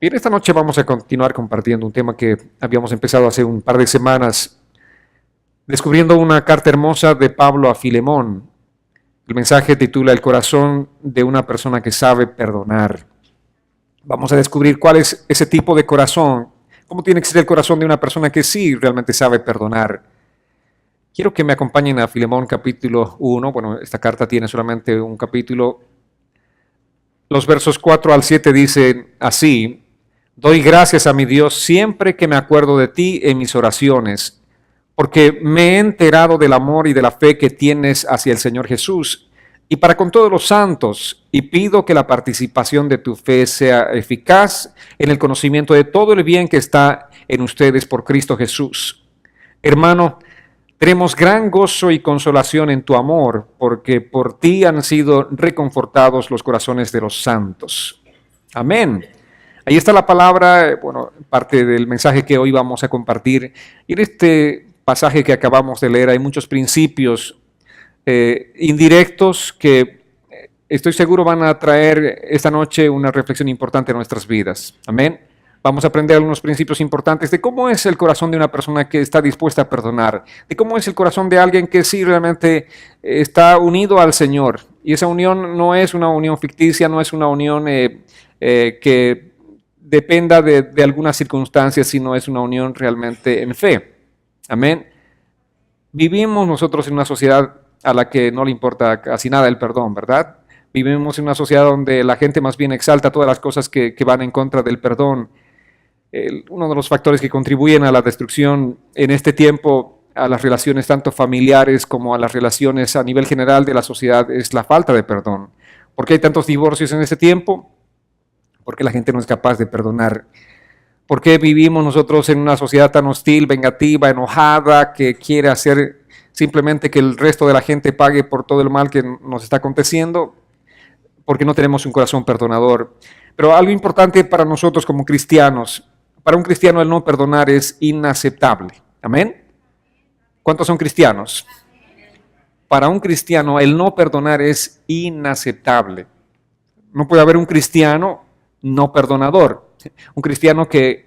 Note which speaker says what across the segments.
Speaker 1: Bien, esta noche vamos a continuar compartiendo un tema que habíamos empezado hace un par de semanas, descubriendo una carta hermosa de Pablo a Filemón. El mensaje titula El corazón de una persona que sabe perdonar. Vamos a descubrir cuál es ese tipo de corazón, cómo tiene que ser el corazón de una persona que sí realmente sabe perdonar. Quiero que me acompañen a Filemón capítulo 1. Bueno, esta carta tiene solamente un capítulo. Los versos 4 al 7 dicen así: Doy gracias a mi Dios siempre que me acuerdo de ti en mis oraciones, porque me he enterado del amor y de la fe que tienes hacia el Señor Jesús y para con todos los santos, y pido que la participación de tu fe sea eficaz en el conocimiento de todo el bien que está en ustedes por Cristo Jesús. Hermano, tenemos gran gozo y consolación en tu amor, porque por ti han sido reconfortados los corazones de los santos. Amén. Ahí está la palabra, parte del mensaje que hoy vamos a compartir. Y en este pasaje que acabamos de leer hay muchos principios indirectos que estoy seguro van a traer esta noche una reflexión importante en nuestras vidas. Amén. Vamos a aprender algunos principios importantes de cómo es el corazón de una persona que está dispuesta a perdonar, de cómo es el corazón de alguien que sí realmente está unido al Señor. Y esa unión no es una unión ficticia, no es una unión que dependa de algunas circunstancias, sino es una unión realmente en fe. Amén. Vivimos nosotros en una sociedad a la que no le importa casi nada el perdón, ¿verdad? Vivimos en una sociedad donde la gente más bien exalta todas las cosas que van en contra del perdón. Uno de los factores que contribuyen a la destrucción en este tiempo, a las relaciones tanto familiares como a las relaciones a nivel general de la sociedad, es la falta de perdón. ¿Por qué hay tantos divorcios en este tiempo? Porque la gente no es capaz de perdonar. ¿Por qué vivimos nosotros en una sociedad tan hostil, vengativa, enojada, que quiere hacer simplemente que el resto de la gente pague por todo el mal que nos está aconteciendo? Porque no tenemos un corazón perdonador. Pero algo importante para nosotros como cristianos, para un cristiano el no perdonar es inaceptable. ¿Amén? ¿Cuántos son cristianos? Para un cristiano el no perdonar es inaceptable. No puede haber un cristiano no perdonador, un cristiano que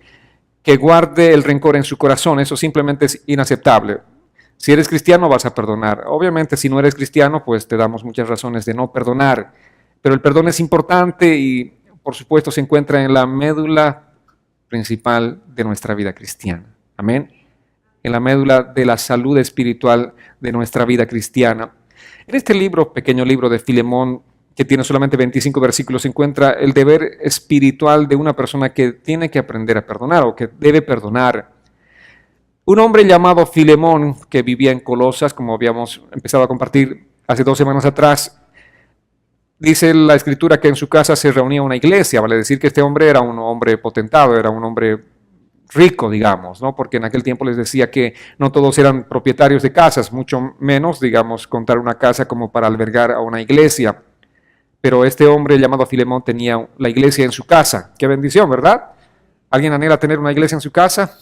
Speaker 1: guarde el rencor en su corazón. Eso simplemente es inaceptable. Si eres cristiano vas a perdonar. Obviamente si no eres cristiano, pues te damos muchas razones de no perdonar. Pero el perdón es importante y por supuesto se encuentra en la médula principal de nuestra vida cristiana. Amén. En la médula de la salud espiritual de nuestra vida cristiana. En este libro, pequeño libro de Filemón, que tiene solamente 25 versículos, se encuentra el deber espiritual de una persona que tiene que aprender a perdonar o que debe perdonar. Un hombre llamado Filemón, que vivía en Colosas, como habíamos empezado a compartir hace 2 semanas atrás, dice la Escritura que en su casa se reunía una iglesia. Vale decir que este hombre era un hombre potentado, era un hombre rico, digamos, ¿no? Porque en aquel tiempo les decía que no todos eran propietarios de casas, mucho menos, digamos, contar una casa como para albergar a una iglesia. Pero este hombre llamado Filemón tenía la iglesia en su casa. Qué bendición, ¿verdad? ¿Alguien anhela tener una iglesia en su casa?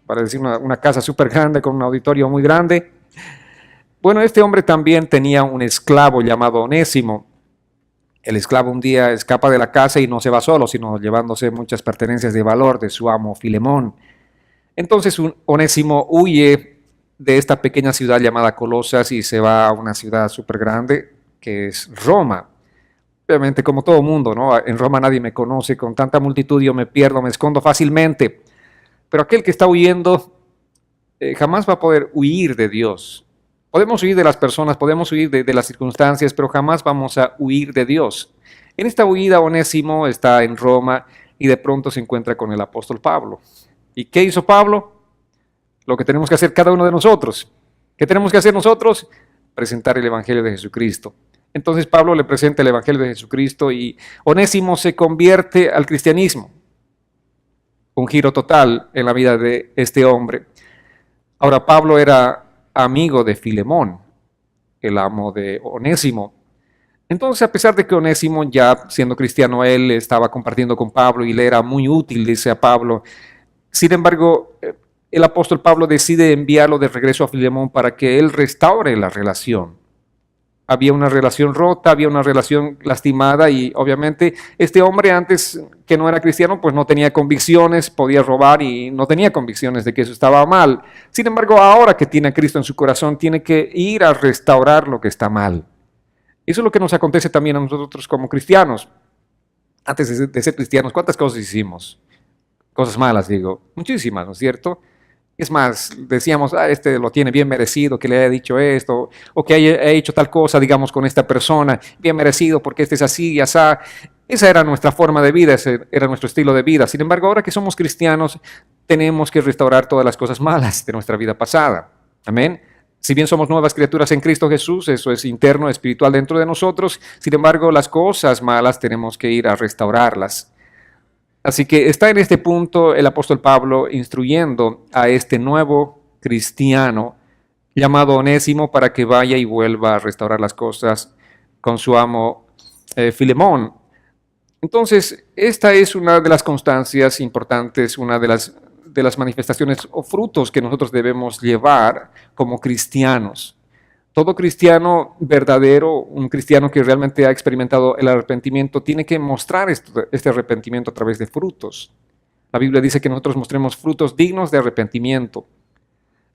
Speaker 1: Para decir una casa súper grande con un auditorio muy grande. Bueno, este hombre también tenía un esclavo llamado Onésimo. El esclavo un día escapa de la casa y no se va solo, sino llevándose muchas pertenencias de valor de su amo Filemón. Entonces Onésimo huye de esta pequeña ciudad llamada Colosas y se va a una ciudad súper grande que es Roma. Obviamente, como todo mundo, ¿no? En Roma nadie me conoce, con tanta multitud yo me pierdo, me escondo fácilmente. Pero aquel que está huyendo jamás va a poder huir de Dios. Podemos huir de las personas, podemos huir de las circunstancias, pero jamás vamos a huir de Dios. En esta huida, Onésimo está en Roma y de pronto se encuentra con el apóstol Pablo. ¿Y qué hizo Pablo? Lo que tenemos que hacer cada uno de nosotros. ¿Qué tenemos que hacer nosotros? Presentar el Evangelio de Jesucristo. Entonces Pablo le presenta el Evangelio de Jesucristo y Onésimo se convierte al cristianismo. Un giro total en la vida de este hombre. Ahora Pablo era amigo de Filemón, el amo de Onésimo. Entonces, a pesar de que Onésimo, ya siendo cristiano, él estaba compartiendo con Pablo y le era muy útil, dice a Pablo, sin embargo, el apóstol Pablo decide enviarlo de regreso a Filemón para que él restaure la relación. Había una relación rota, había una relación lastimada y obviamente este hombre antes que no era cristiano pues no tenía convicciones, podía robar y no tenía convicciones de que eso estaba mal. Sin embargo, ahora que tiene a Cristo en su corazón, tiene que ir a restaurar lo que está mal. Eso es lo que nos acontece también a nosotros como cristianos. Antes de ser cristianos, ¿cuántas cosas hicimos? Cosas malas, digo, muchísimas, ¿no es cierto? Es más, decíamos, este lo tiene bien merecido que le haya dicho esto, o que haya hecho tal cosa, digamos, con esta persona, bien merecido porque este es así y asá. Esa era nuestra forma de vida, ese era nuestro estilo de vida. Sin embargo, ahora que somos cristianos, tenemos que restaurar todas las cosas malas de nuestra vida pasada. Amén. Si bien somos nuevas criaturas en Cristo Jesús, eso es interno, espiritual dentro de nosotros, sin embargo, las cosas malas tenemos que ir a restaurarlas. Así que está en este punto el apóstol Pablo instruyendo a este nuevo cristiano llamado Onésimo para que vaya y vuelva a restaurar las cosas con su amo Filemón. Entonces, esta es una de las constancias importantes, una de las manifestaciones o frutos que nosotros debemos llevar como cristianos. Todo cristiano verdadero, un cristiano que realmente ha experimentado el arrepentimiento, tiene que mostrar este arrepentimiento a través de frutos. La Biblia dice que nosotros mostremos frutos dignos de arrepentimiento.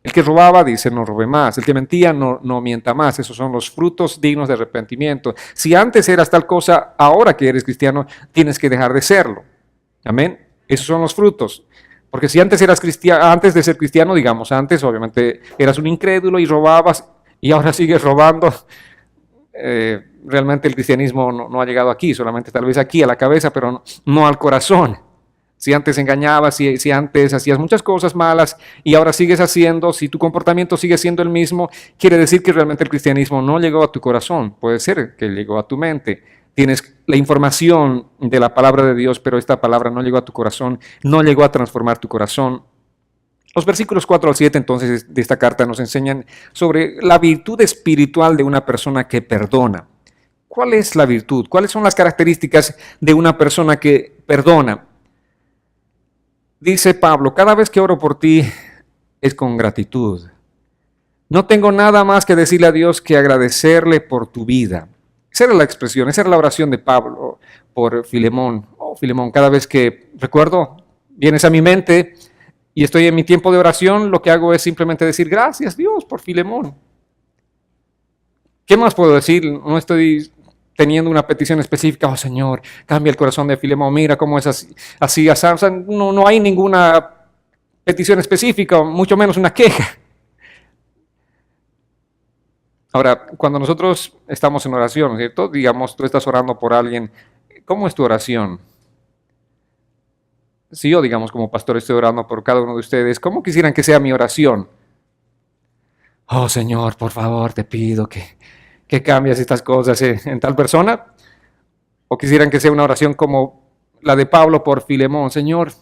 Speaker 1: El que robaba dice no robe más, el que mentía no mienta más. Esos son los frutos dignos de arrepentimiento. Si antes eras tal cosa, ahora que eres cristiano, tienes que dejar de serlo. Amén. Esos son los frutos. Porque si antes eras cristiano, antes de ser cristiano, digamos, antes obviamente eras un incrédulo y robabas, y ahora sigues robando, realmente el cristianismo no ha llegado aquí, solamente tal vez aquí a la cabeza, pero no al corazón. Si antes engañabas, si antes hacías muchas cosas malas y ahora sigues haciendo, si tu comportamiento sigue siendo el mismo, quiere decir que realmente el cristianismo no llegó a tu corazón. Puede ser que llegó a tu mente. Tienes la información de la palabra de Dios, pero esta palabra no llegó a tu corazón, no llegó a transformar tu corazón. Los versículos 4 al 7 entonces de esta carta nos enseñan sobre la virtud espiritual de una persona que perdona. ¿Cuál es la virtud? ¿Cuáles son las características de una persona que perdona? Dice Pablo, cada vez que oro por ti es con gratitud. No tengo nada más que decirle a Dios que agradecerle por tu vida. Esa era la expresión, esa era la oración de Pablo por Filemón. Oh, Filemón, cada vez que recuerdo, vienes a mi mente y estoy en mi tiempo de oración, lo que hago es simplemente decir gracias Dios por Filemón. ¿Qué más puedo decir? No estoy teniendo una petición específica, oh Señor, cambia el corazón de Filemón, mira cómo es así. O sea, no hay ninguna petición específica, mucho menos una queja. Ahora, cuando nosotros estamos en oración, ¿cierto? Digamos, tú estás orando por alguien, ¿cómo es tu oración? Si yo, digamos, como pastor estoy orando por cada uno de ustedes, ¿cómo quisieran que sea mi oración? Oh Señor, por favor, te pido que cambies estas cosas en tal persona. O quisieran que sea una oración como la de Pablo por Filemón. Señor,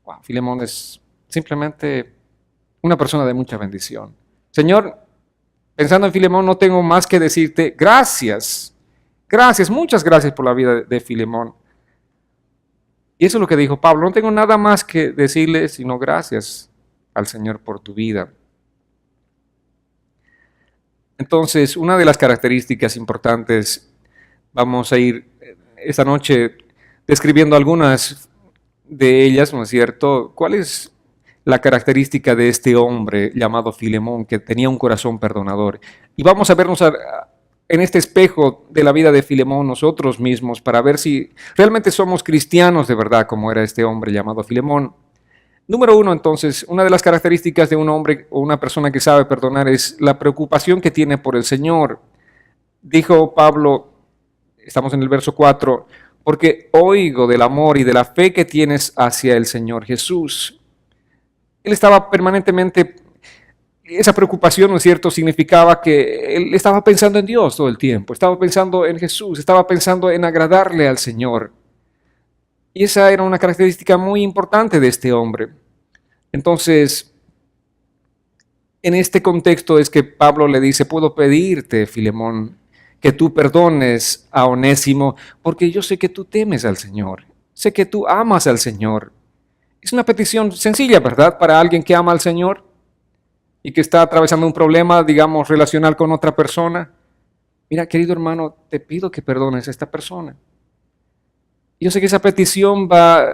Speaker 1: wow, Filemón es simplemente una persona de mucha bendición. Señor, pensando en Filemón, no tengo más que decirte gracias. Gracias, muchas gracias por la vida de Filemón. Y eso es lo que dijo Pablo. No tengo nada más que decirle sino gracias al Señor por tu vida. Entonces, una de las características importantes, vamos a ir esta noche describiendo algunas de ellas, ¿no es cierto? ¿Cuál es la característica de este hombre llamado Filemón que tenía un corazón perdonador? Y vamos a vernos en este espejo de la vida de Filemón nosotros mismos para ver si realmente somos cristianos de verdad como era este hombre llamado Filemón. Número uno, entonces, una de las características de un hombre o una persona que sabe perdonar es la preocupación que tiene por el Señor. Dijo Pablo, estamos en el verso 4, porque oigo del amor y de la fe que tienes hacia el Señor Jesús. Él estaba permanentemente, esa preocupación, ¿no es cierto?, significaba que él estaba pensando en Dios todo el tiempo, estaba pensando en Jesús, estaba pensando en agradarle al Señor. Y esa era una característica muy importante de este hombre. Entonces, en este contexto es que Pablo le dice, puedo pedirte, Filemón, que tú perdones a Onésimo, porque yo sé que tú temes al Señor, sé que tú amas al Señor. Es una petición sencilla, ¿verdad?, para alguien que ama al Señor y que está atravesando un problema, digamos, relacional con otra persona. mira, querido hermano, te pido que perdones a esta persona. Yo sé que esa petición va a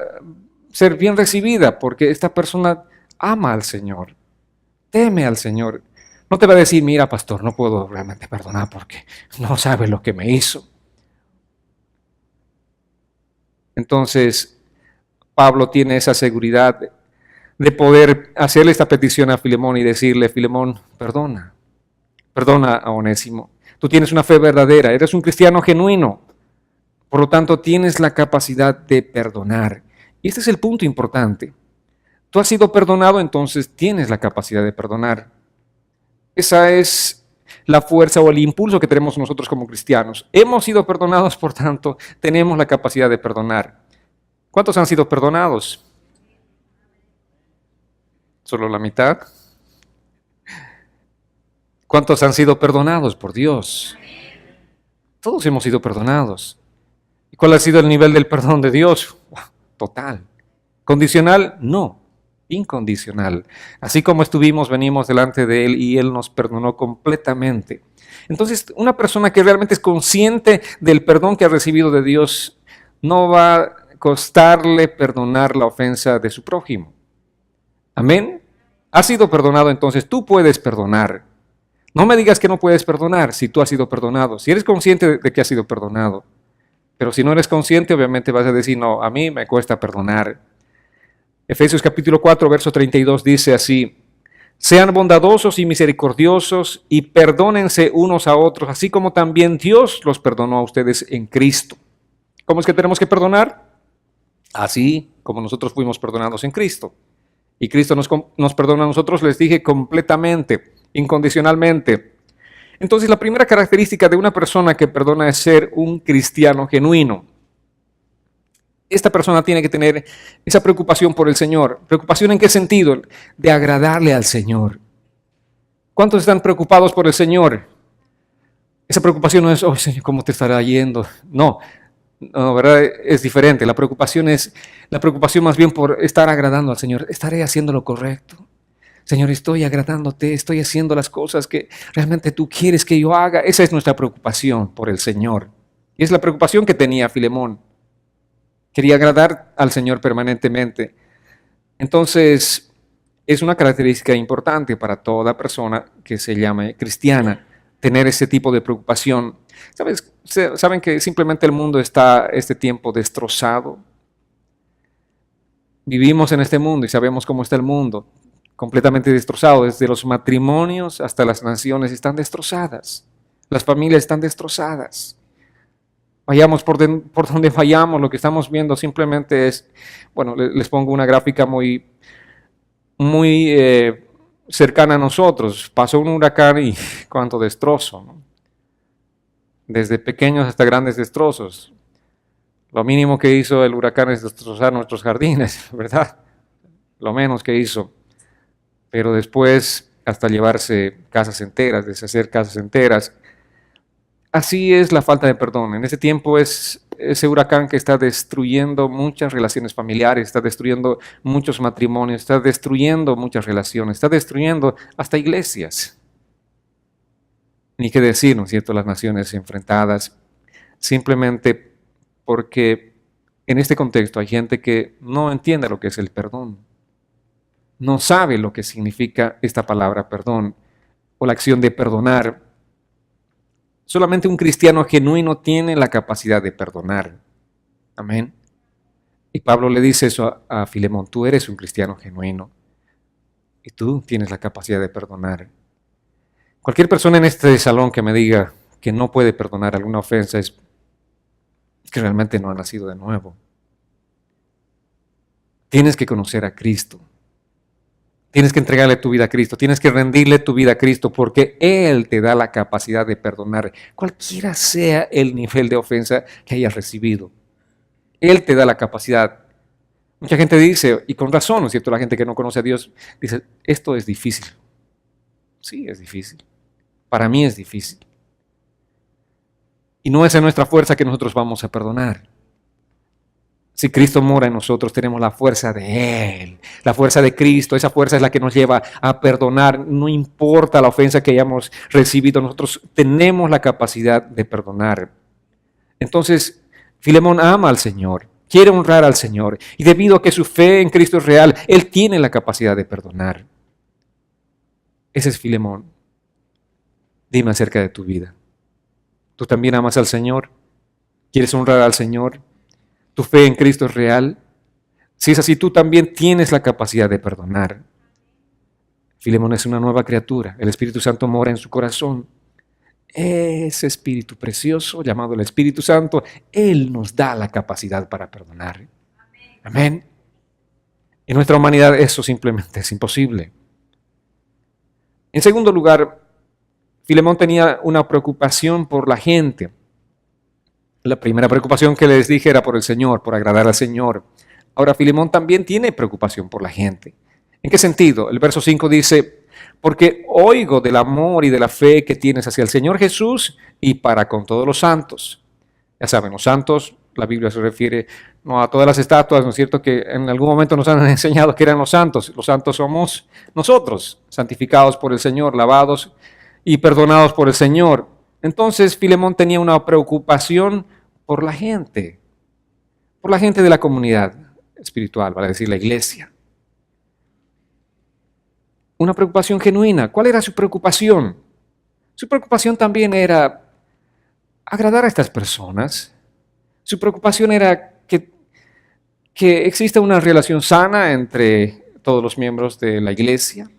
Speaker 1: ser bien recibida porque esta persona ama al Señor, teme al Señor. No te va a decir, mira, pastor, no puedo realmente perdonar porque no sabe lo que me hizo. Entonces, Pablo tiene esa seguridad de poder hacerle esta petición a Filemón y decirle, Filemón, perdona a Onésimo. Tú tienes una fe verdadera, eres un cristiano genuino, por lo tanto tienes la capacidad de perdonar. Y este es el punto importante. Tú has sido perdonado, entonces tienes la capacidad de perdonar. Esa es la fuerza o el impulso que tenemos nosotros como cristianos. Hemos sido perdonados, por tanto, tenemos la capacidad de perdonar. ¿Cuántos han sido perdonados? ¿Solo la mitad? ¿Cuántos han sido perdonados por Dios? Todos hemos sido perdonados. ¿Y cuál ha sido el nivel del perdón de Dios? Total. ¿Condicional? No. Incondicional. Así como estuvimos, venimos delante de Él y Él nos perdonó completamente. Entonces, una persona que realmente es consciente del perdón que ha recibido de Dios, no va a costarle perdonar la ofensa de su prójimo. Amén. Has sido perdonado, entonces tú puedes perdonar. No me digas que no puedes perdonar si tú has sido perdonado, si eres consciente de que has sido perdonado. Pero si no eres consciente, obviamente vas a decir, no, a mí me cuesta perdonar. Efesios capítulo 4, verso 32 dice así, sean bondadosos y misericordiosos y perdónense unos a otros, así como también Dios los perdonó a ustedes en Cristo. ¿Cómo es que tenemos que perdonar? Así como nosotros fuimos perdonados en Cristo. Y Cristo nos perdona a nosotros, les dije, completamente, incondicionalmente. Entonces, la primera característica de una persona que perdona es ser un cristiano genuino. Esta persona tiene que tener esa preocupación por el Señor. ¿Preocupación en qué sentido? De agradarle al Señor. ¿Cuántos están preocupados por el Señor? Esa preocupación no es, oh Señor, ¿cómo te estará yendo? No, ¿verdad? Es diferente. La preocupación es la preocupación más bien por estar agradando al Señor. ¿Estaré haciendo lo correcto? Señor, estoy agradándote, estoy haciendo las cosas que realmente tú quieres que yo haga. Esa es nuestra preocupación por el Señor. Y es la preocupación que tenía Filemón. Quería agradar al Señor permanentemente. Entonces, es una característica importante para toda persona que se llame cristiana, tener ese tipo de preocupación. ¿Saben que simplemente el mundo está este tiempo destrozado? Vivimos en este mundo y sabemos cómo está el mundo, completamente destrozado, desde los matrimonios hasta las naciones están destrozadas, las familias están destrozadas. Vayamos por donde vayamos, lo que estamos viendo simplemente es, bueno, les pongo una gráfica muy cercana a nosotros. Pasó un huracán y cuánto destrozo, ¿no? Desde pequeños hasta grandes destrozos. Lo mínimo que hizo el huracán es destrozar nuestros jardines, ¿verdad? Lo menos que hizo. Pero después hasta llevarse casas enteras, deshacer casas enteras. Así es la falta de perdón. En ese tiempo es ese huracán que está destruyendo muchas relaciones familiares, está destruyendo muchos matrimonios, está destruyendo muchas relaciones, está destruyendo hasta iglesias. Ni qué decir, ¿no es cierto?, las naciones enfrentadas, simplemente porque en este contexto hay gente que no entiende lo que es el perdón, no sabe lo que significa esta palabra perdón o la acción de perdonar. Solamente un cristiano genuino tiene la capacidad de perdonar. Amén. Y Pablo le dice eso a Filemón, tú eres un cristiano genuino y tú tienes la capacidad de perdonar. Cualquier persona en este salón que me diga que no puede perdonar alguna ofensa es que realmente no ha nacido de nuevo. Tienes que conocer a Cristo. Tienes que entregarle tu vida a Cristo, tienes que rendirle tu vida a Cristo porque Él te da la capacidad de perdonar cualquiera sea el nivel de ofensa que hayas recibido. Él te da la capacidad. Mucha gente dice, y con razón, ¿no es cierto? La gente que no conoce a Dios dice, esto es difícil. Sí, es difícil. Para mí es difícil. Y no es en nuestra fuerza que nosotros vamos a perdonar. Si Cristo mora en nosotros, tenemos la fuerza de Él, la fuerza de Cristo. Esa fuerza es la que nos lleva a perdonar. No importa la ofensa que hayamos recibido, nosotros tenemos la capacidad de perdonar. Entonces, Filemón ama al Señor, quiere honrar al Señor, y debido a que su fe en Cristo es real, él tiene la capacidad de perdonar. Ese es Filemón. Dime acerca de tu vida. ¿Tú también amas al Señor? ¿Quieres honrar al Señor? ¿Tu fe en Cristo es real? Si es así, tú también tienes la capacidad de perdonar. Filemón es una nueva criatura. El Espíritu Santo mora en su corazón. Ese Espíritu precioso llamado el Espíritu Santo, Él nos da la capacidad para perdonar. Amén. En nuestra humanidad eso simplemente es imposible. En segundo lugar, Filemón tenía una preocupación por la gente. La primera preocupación que les dije era por el Señor, por agradar al Señor. Ahora, Filemón también tiene preocupación por la gente. ¿En qué sentido? El verso 5 dice: porque oigo del amor y de la fe que tienes hacia el Señor Jesús y para con todos los santos. Ya saben, los santos, la Biblia se refiere no a todas las estatuas, ¿no es cierto? Que en algún momento nos han enseñado que eran los santos. Los santos somos nosotros, santificados por el Señor, lavados y perdonados por el Señor. Entonces, Filemón tenía una preocupación por la gente de la comunidad espiritual, vale decir, la iglesia. Una preocupación genuina. ¿Cuál era su preocupación? Su preocupación también era agradar a estas personas. Su preocupación era que exista una relación sana entre todos los miembros de la iglesia.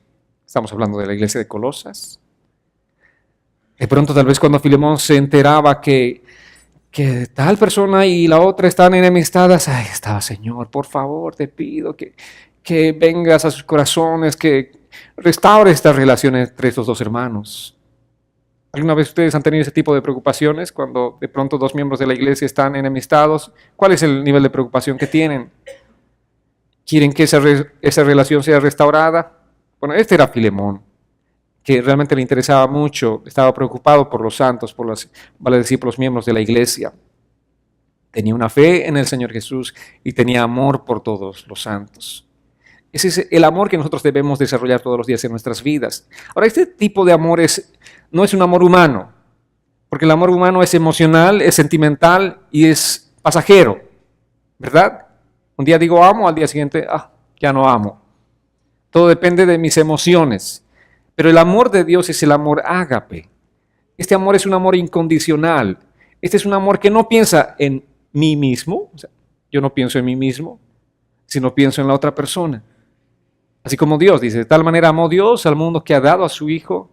Speaker 1: Estamos hablando de la iglesia de Colosas. De pronto, tal vez cuando Filemón se enteraba que tal persona y la otra están enemistadas, ahí estaba: Señor, por favor, te pido que vengas a sus corazones, que restaure esta relación entre estos dos hermanos. ¿Alguna vez ustedes han tenido ese tipo de preocupaciones cuando de pronto dos miembros de la iglesia están enemistados? ¿Cuál es el nivel de preocupación que tienen? ¿Quieren que esa relación sea restaurada? Bueno, este era Filemón, que realmente le interesaba mucho, estaba preocupado por los santos, vale decir, por los miembros de la iglesia. Tenía una fe en el Señor Jesús y tenía amor por todos los santos. Ese es el amor que nosotros debemos desarrollar todos los días en nuestras vidas. Ahora, este tipo de amor no es un amor humano, porque el amor humano es emocional, es sentimental y es pasajero, ¿verdad? Un día digo amo, al día siguiente, ya no amo. Todo depende de mis emociones. Pero el amor de Dios es el amor ágape. Este amor es un amor incondicional. Este es un amor que no piensa en mí mismo, o sea, yo no pienso en mí mismo, sino pienso en la otra persona. Así como Dios dice: de tal manera amó Dios al mundo que ha dado a su Hijo.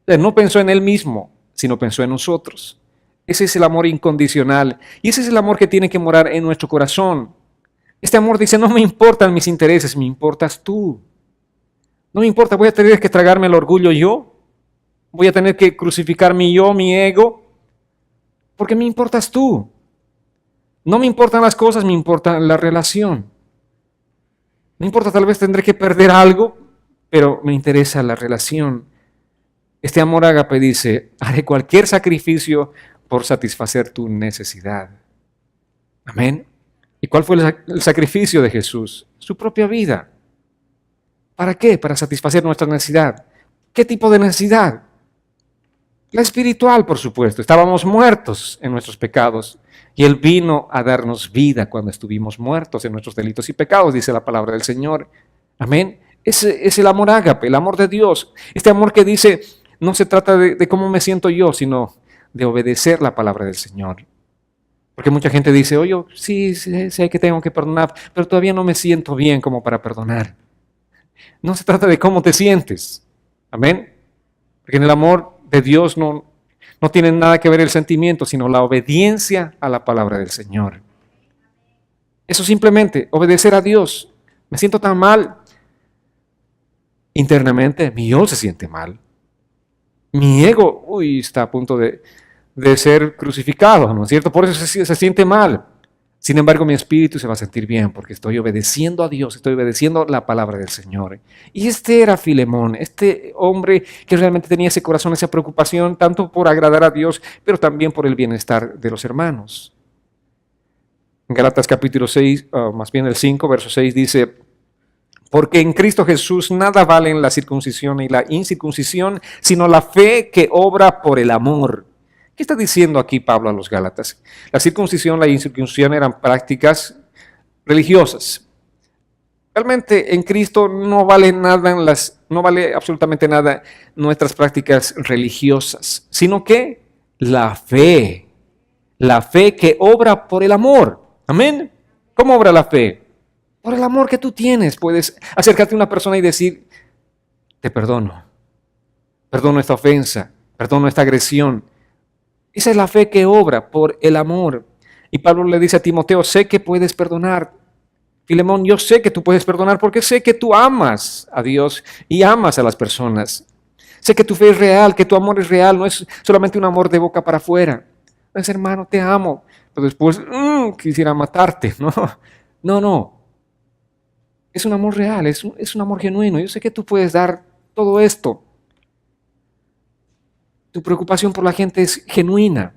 Speaker 1: Él no pensó en Él mismo, sino pensó en nosotros. Ese es el amor incondicional. Y ese es el amor que tiene que morar en nuestro corazón. Este amor dice: no me importan mis intereses, me importas tú. No me importa, voy a tener que tragarme el orgullo yo. Voy a tener que crucificar mi yo, mi ego. Porque me importas tú. No me importan las cosas, me importa la relación. No importa, tal vez tendré que perder algo, pero me interesa la relación. Este amor ágape dice: haré cualquier sacrificio por satisfacer tu necesidad. Amén. ¿Y cuál fue el sacrificio de Jesús? Su propia vida. ¿Para qué? Para satisfacer nuestra necesidad. ¿Qué tipo de necesidad? La espiritual, por supuesto. Estábamos muertos en nuestros pecados y Él vino a darnos vida cuando estuvimos muertos en nuestros delitos y pecados, dice la palabra del Señor. Amén. Ese es el amor ágape, el amor de Dios. Este amor que dice: no se trata de cómo me siento yo, sino de obedecer la palabra del Señor. Porque mucha gente dice: oye, sí, sé que tengo que perdonar, pero todavía no me siento bien como para perdonar. No se trata de cómo te sientes. Amén. Porque en el amor de Dios no tiene nada que ver el sentimiento, sino la obediencia a la palabra del Señor. Eso simplemente, obedecer a Dios. Me siento tan mal. Internamente, mi yo se siente mal. Mi ego, está a punto de ser crucificado, ¿no es cierto? Por eso se siente mal. Sin embargo, mi espíritu se va a sentir bien porque estoy obedeciendo a Dios, estoy obedeciendo la palabra del Señor. Y este era Filemón, este hombre que realmente tenía ese corazón, esa preocupación, tanto por agradar a Dios, pero también por el bienestar de los hermanos. En Gálatas capítulo 6, más bien el 5, verso 6 dice: porque en Cristo Jesús nada valen la circuncisión y la incircuncisión, sino la fe que obra por el amor. ¿Qué está diciendo aquí Pablo a los Gálatas? La circuncisión, la incircuncisión eran prácticas religiosas. Realmente en Cristo no vale nada no vale absolutamente nada nuestras prácticas religiosas, sino que la fe que obra por el amor. Amén. ¿Cómo obra la fe? Por el amor que tú tienes. Puedes acercarte a una persona y decir: te perdono, perdono esta ofensa, perdono esta agresión. Esa es la fe que obra por el amor. Y Pablo le dice a Timoteo: sé que puedes perdonar. Filemón, yo sé que tú puedes perdonar porque sé que tú amas a Dios y amas a las personas. Sé que tu fe es real, que tu amor es real, no es solamente un amor de boca para afuera. No es: hermano, te amo, pero después quisiera matarte. No. Es un amor real, es un amor genuino. Yo sé que tú puedes dar todo esto. Tu preocupación por la gente es genuina.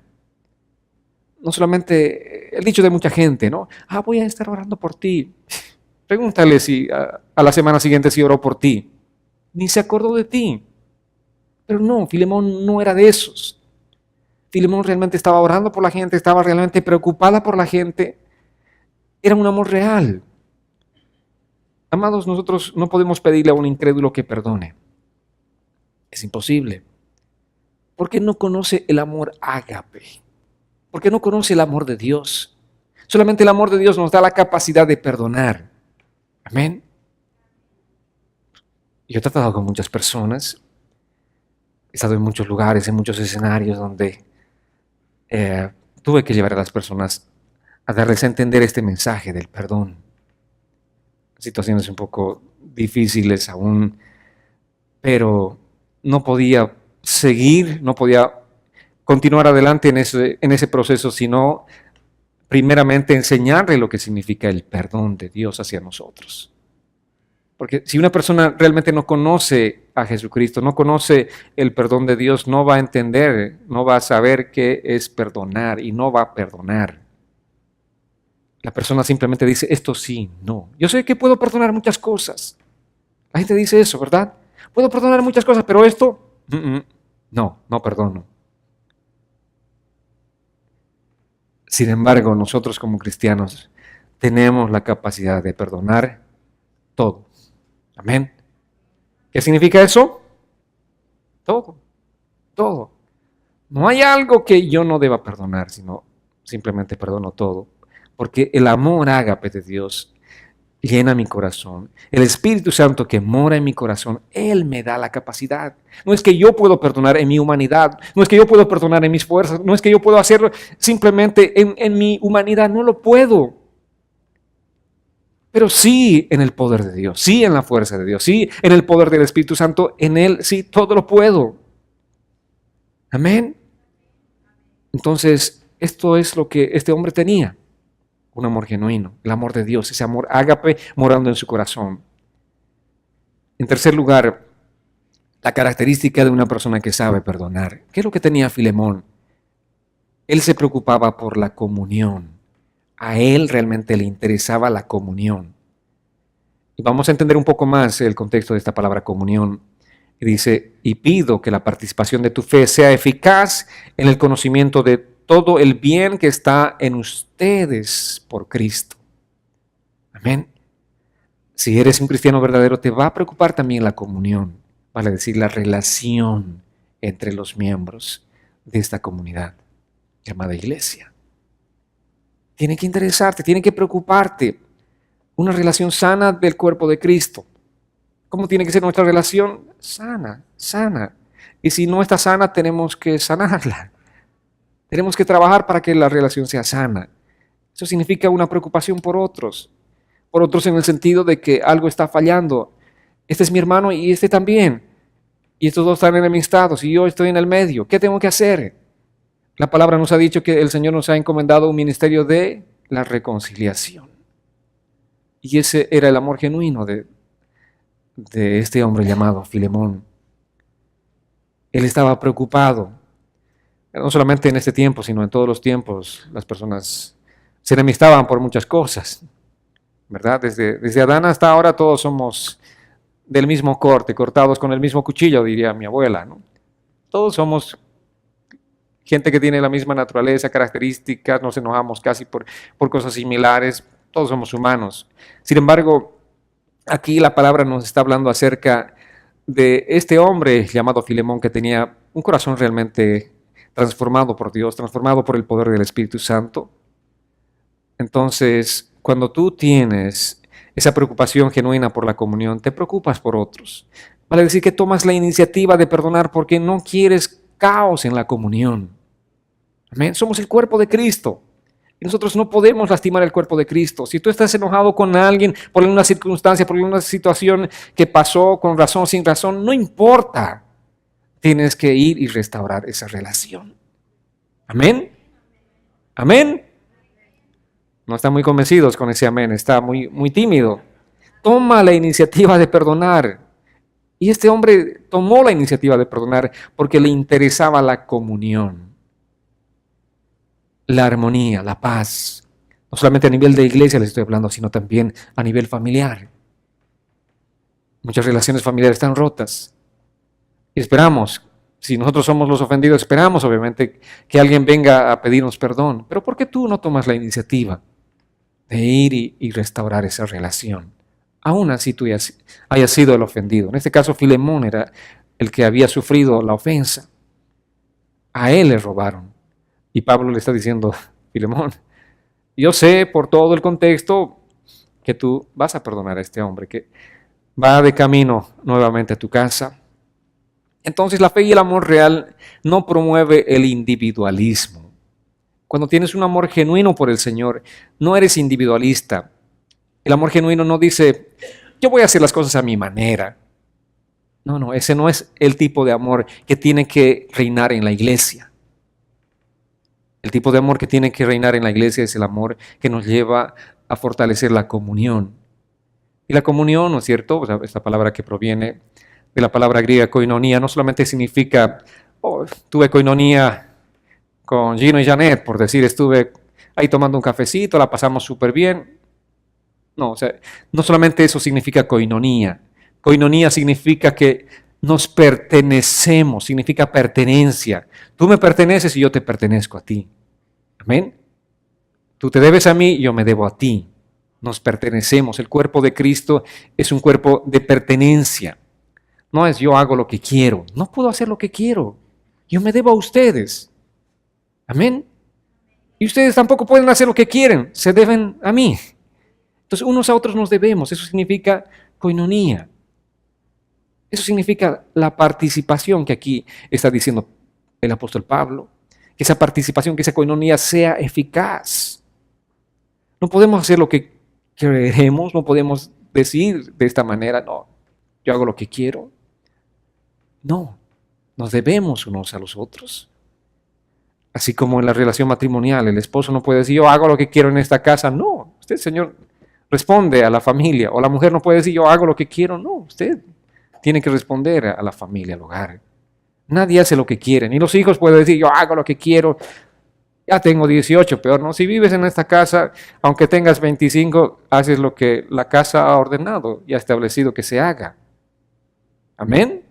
Speaker 1: No solamente el dicho de mucha gente, ¿no? Voy a estar orando por ti. Pregúntale si a la semana siguiente si oró por ti. Ni se acordó de ti. Pero no, Filemón no era de esos. Filemón realmente estaba orando por la gente, estaba realmente preocupada por la gente. Era un amor real. Amados, nosotros no podemos pedirle a un incrédulo que perdone. Es imposible. Porque no conoce el amor ágape. Porque no conoce el amor de Dios. Solamente el amor de Dios nos da la capacidad de perdonar. Amén. Yo he tratado con muchas personas. He estado en muchos lugares, en muchos escenarios donde tuve que llevar a las personas a darles a entender este mensaje del perdón. Situaciones un poco difíciles aún, pero no podía seguir, no podía continuar adelante en ese proceso, sino primeramente enseñarle lo que significa el perdón de Dios hacia nosotros. Porque si una persona realmente no conoce a Jesucristo, no conoce el perdón de Dios, no va a entender, no va a saber qué es perdonar y no va a perdonar. La persona simplemente dice: esto sí, no. Yo sé que puedo perdonar muchas cosas. La gente dice eso, ¿verdad? Puedo perdonar muchas cosas, pero esto, no perdono. Sin embargo, nosotros como cristianos tenemos la capacidad de perdonar todo. Amén. ¿Qué significa eso? Todo. No hay algo que yo no deba perdonar, sino simplemente perdono todo. Porque el amor ágape de Dios llena mi corazón. El Espíritu Santo que mora en mi corazón, Él me da la capacidad. No es que yo puedo perdonar en mi humanidad, no es que yo puedo perdonar en mis fuerzas, no es que yo puedo hacerlo simplemente en mi humanidad, no lo puedo. Pero sí en el poder de Dios, sí en la fuerza de Dios, sí en el poder del Espíritu Santo, en Él sí todo lo puedo. Amén. Entonces, esto es lo que este hombre tenía. Un amor genuino, el amor de Dios, ese amor ágape morando en su corazón. En tercer lugar, la característica de una persona que sabe perdonar. ¿Qué es lo que tenía Filemón? Él se preocupaba por la comunión. A él realmente le interesaba la comunión. Y vamos a entender un poco más el contexto de esta palabra comunión. Y dice: y pido que la participación de tu fe sea eficaz en el conocimiento de todo el bien que está en ustedes por Cristo. Amén. Si eres un cristiano verdadero, te va a preocupar también la comunión, vale decir, la relación entre los miembros de esta comunidad llamada iglesia. Tiene que interesarte, tiene que preocuparte. Una relación sana del cuerpo de Cristo. ¿Cómo tiene que ser nuestra relación? Sana. Y si no está sana, tenemos que sanarla. Tenemos que trabajar para que la relación sea sana. Eso significa una preocupación por otros en el sentido de que algo está fallando. Este es mi hermano y este también. Y estos dos están enemistados y yo estoy en el medio. ¿Qué tengo que hacer? La palabra nos ha dicho que el Señor nos ha encomendado un ministerio de la reconciliación. Y ese era el amor genuino de este hombre llamado Filemón. Él estaba preocupado. No solamente en este tiempo, sino en todos los tiempos, las personas se enemistaban por muchas cosas, ¿verdad? Desde Adán hasta ahora todos somos del mismo corte, cortados con el mismo cuchillo, diría mi abuela, ¿no? Todos somos gente que tiene la misma naturaleza, características, nos enojamos casi por cosas similares, todos somos humanos. Sin embargo, aquí la palabra nos está hablando acerca de este hombre llamado Filemón que tenía un corazón realmente transformado por Dios, transformado por el poder del Espíritu Santo. Entonces, cuando tú tienes esa preocupación genuina por la comunión, te preocupas por otros. Vale decir que tomas la iniciativa de perdonar porque no quieres caos en la comunión. Amén. Somos el cuerpo de Cristo. Y nosotros no podemos lastimar el cuerpo de Cristo. Si tú estás enojado con alguien por una circunstancia, por una situación que pasó con razón o sin razón, no importa. Tienes que ir y restaurar esa relación. Amén. Amén. No están muy convencidos con ese amén, está muy tímido. Toma la iniciativa de perdonar. Y este hombre tomó la iniciativa de perdonar porque le interesaba la comunión, la armonía, la paz. No solamente a nivel de iglesia les estoy hablando, sino también a nivel familiar. Muchas relaciones familiares están rotas. Y esperamos, si nosotros somos los ofendidos, esperamos obviamente que alguien venga a pedirnos perdón. Pero ¿por qué tú no tomas la iniciativa de ir y restaurar esa relación? Aún así tú hayas sido el ofendido. En este caso, Filemón era el que había sufrido la ofensa. A él le robaron. Y Pablo le está diciendo, Filemón, yo sé por todo el contexto que tú vas a perdonar a este hombre, que va de camino nuevamente a tu casa. Entonces la fe y el amor real no promueve el individualismo. Cuando tienes un amor genuino por el Señor, no eres individualista. El amor genuino no dice, yo voy a hacer las cosas a mi manera. No, ese no es el tipo de amor que tiene que reinar en la iglesia. El tipo de amor que tiene que reinar en la iglesia es el amor que nos lleva a fortalecer la comunión. Y la comunión, ¿no es cierto? O sea, esta palabra que proviene de la palabra griega koinonía, no solamente significa, tuve koinonía con Gino y Janet, por decir, estuve ahí tomando un cafecito, la pasamos súper bien. No, o sea, no solamente eso significa koinonía. Koinonía significa que nos pertenecemos, significa pertenencia. Tú me perteneces y yo te pertenezco a ti. Amén. Tú te debes a mí y yo me debo a ti. Nos pertenecemos. El cuerpo de Cristo es un cuerpo de pertenencia. No es yo hago lo que quiero. No puedo hacer lo que quiero. Yo me debo a ustedes. Amén. Y ustedes tampoco pueden hacer lo que quieren. Se deben a mí. Entonces unos a otros nos debemos. Eso significa koinonía. Eso significa la participación que aquí está diciendo el apóstol Pablo. Que esa participación, que esa koinonía sea eficaz. No podemos hacer lo que queremos, no podemos decir de esta manera, no, yo hago lo que quiero. No, nos debemos unos a los otros. Así como en la relación matrimonial, el esposo no puede decir, yo hago lo que quiero en esta casa. No, usted, Señor, responde a la familia. O la mujer no puede decir, yo hago lo que quiero. No, usted tiene que responder a la familia, al hogar. Nadie hace lo que quiere. Ni los hijos pueden decir, yo hago lo que quiero. Ya tengo 18, peor, ¿no? Si vives en esta casa, aunque tengas 25, haces lo que la casa ha ordenado y ha establecido que se haga. Amén.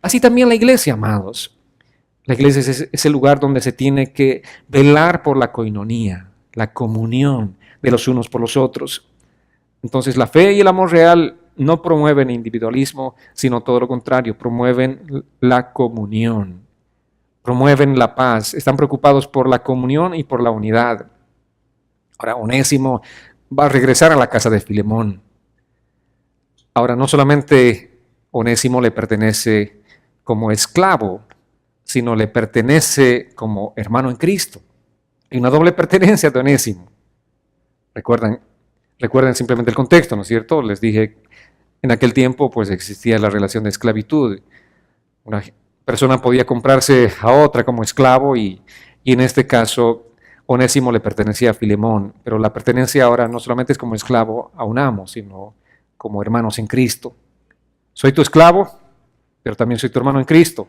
Speaker 1: Así también la iglesia, amados. La iglesia es el lugar donde se tiene que velar por la koinonía, la comunión de los unos por los otros. Entonces la fe y el amor real no promueven individualismo, sino todo lo contrario, promueven la comunión, promueven la paz, están preocupados por la comunión y por la unidad. Ahora Onésimo va a regresar a la casa de Filemón. Ahora no solamente Onésimo le pertenece como esclavo, sino le pertenece como hermano en Cristo. Hay una doble pertenencia de Onésimo. Recuerden simplemente el contexto, ¿no es cierto? Les dije, en aquel tiempo pues existía la relación de esclavitud. Una persona podía comprarse a otra como esclavo y en este caso Onésimo le pertenecía a Filemón, pero la pertenencia ahora no solamente es como esclavo a un amo, sino como hermanos en Cristo. Soy tu esclavo, pero también soy tu hermano en Cristo.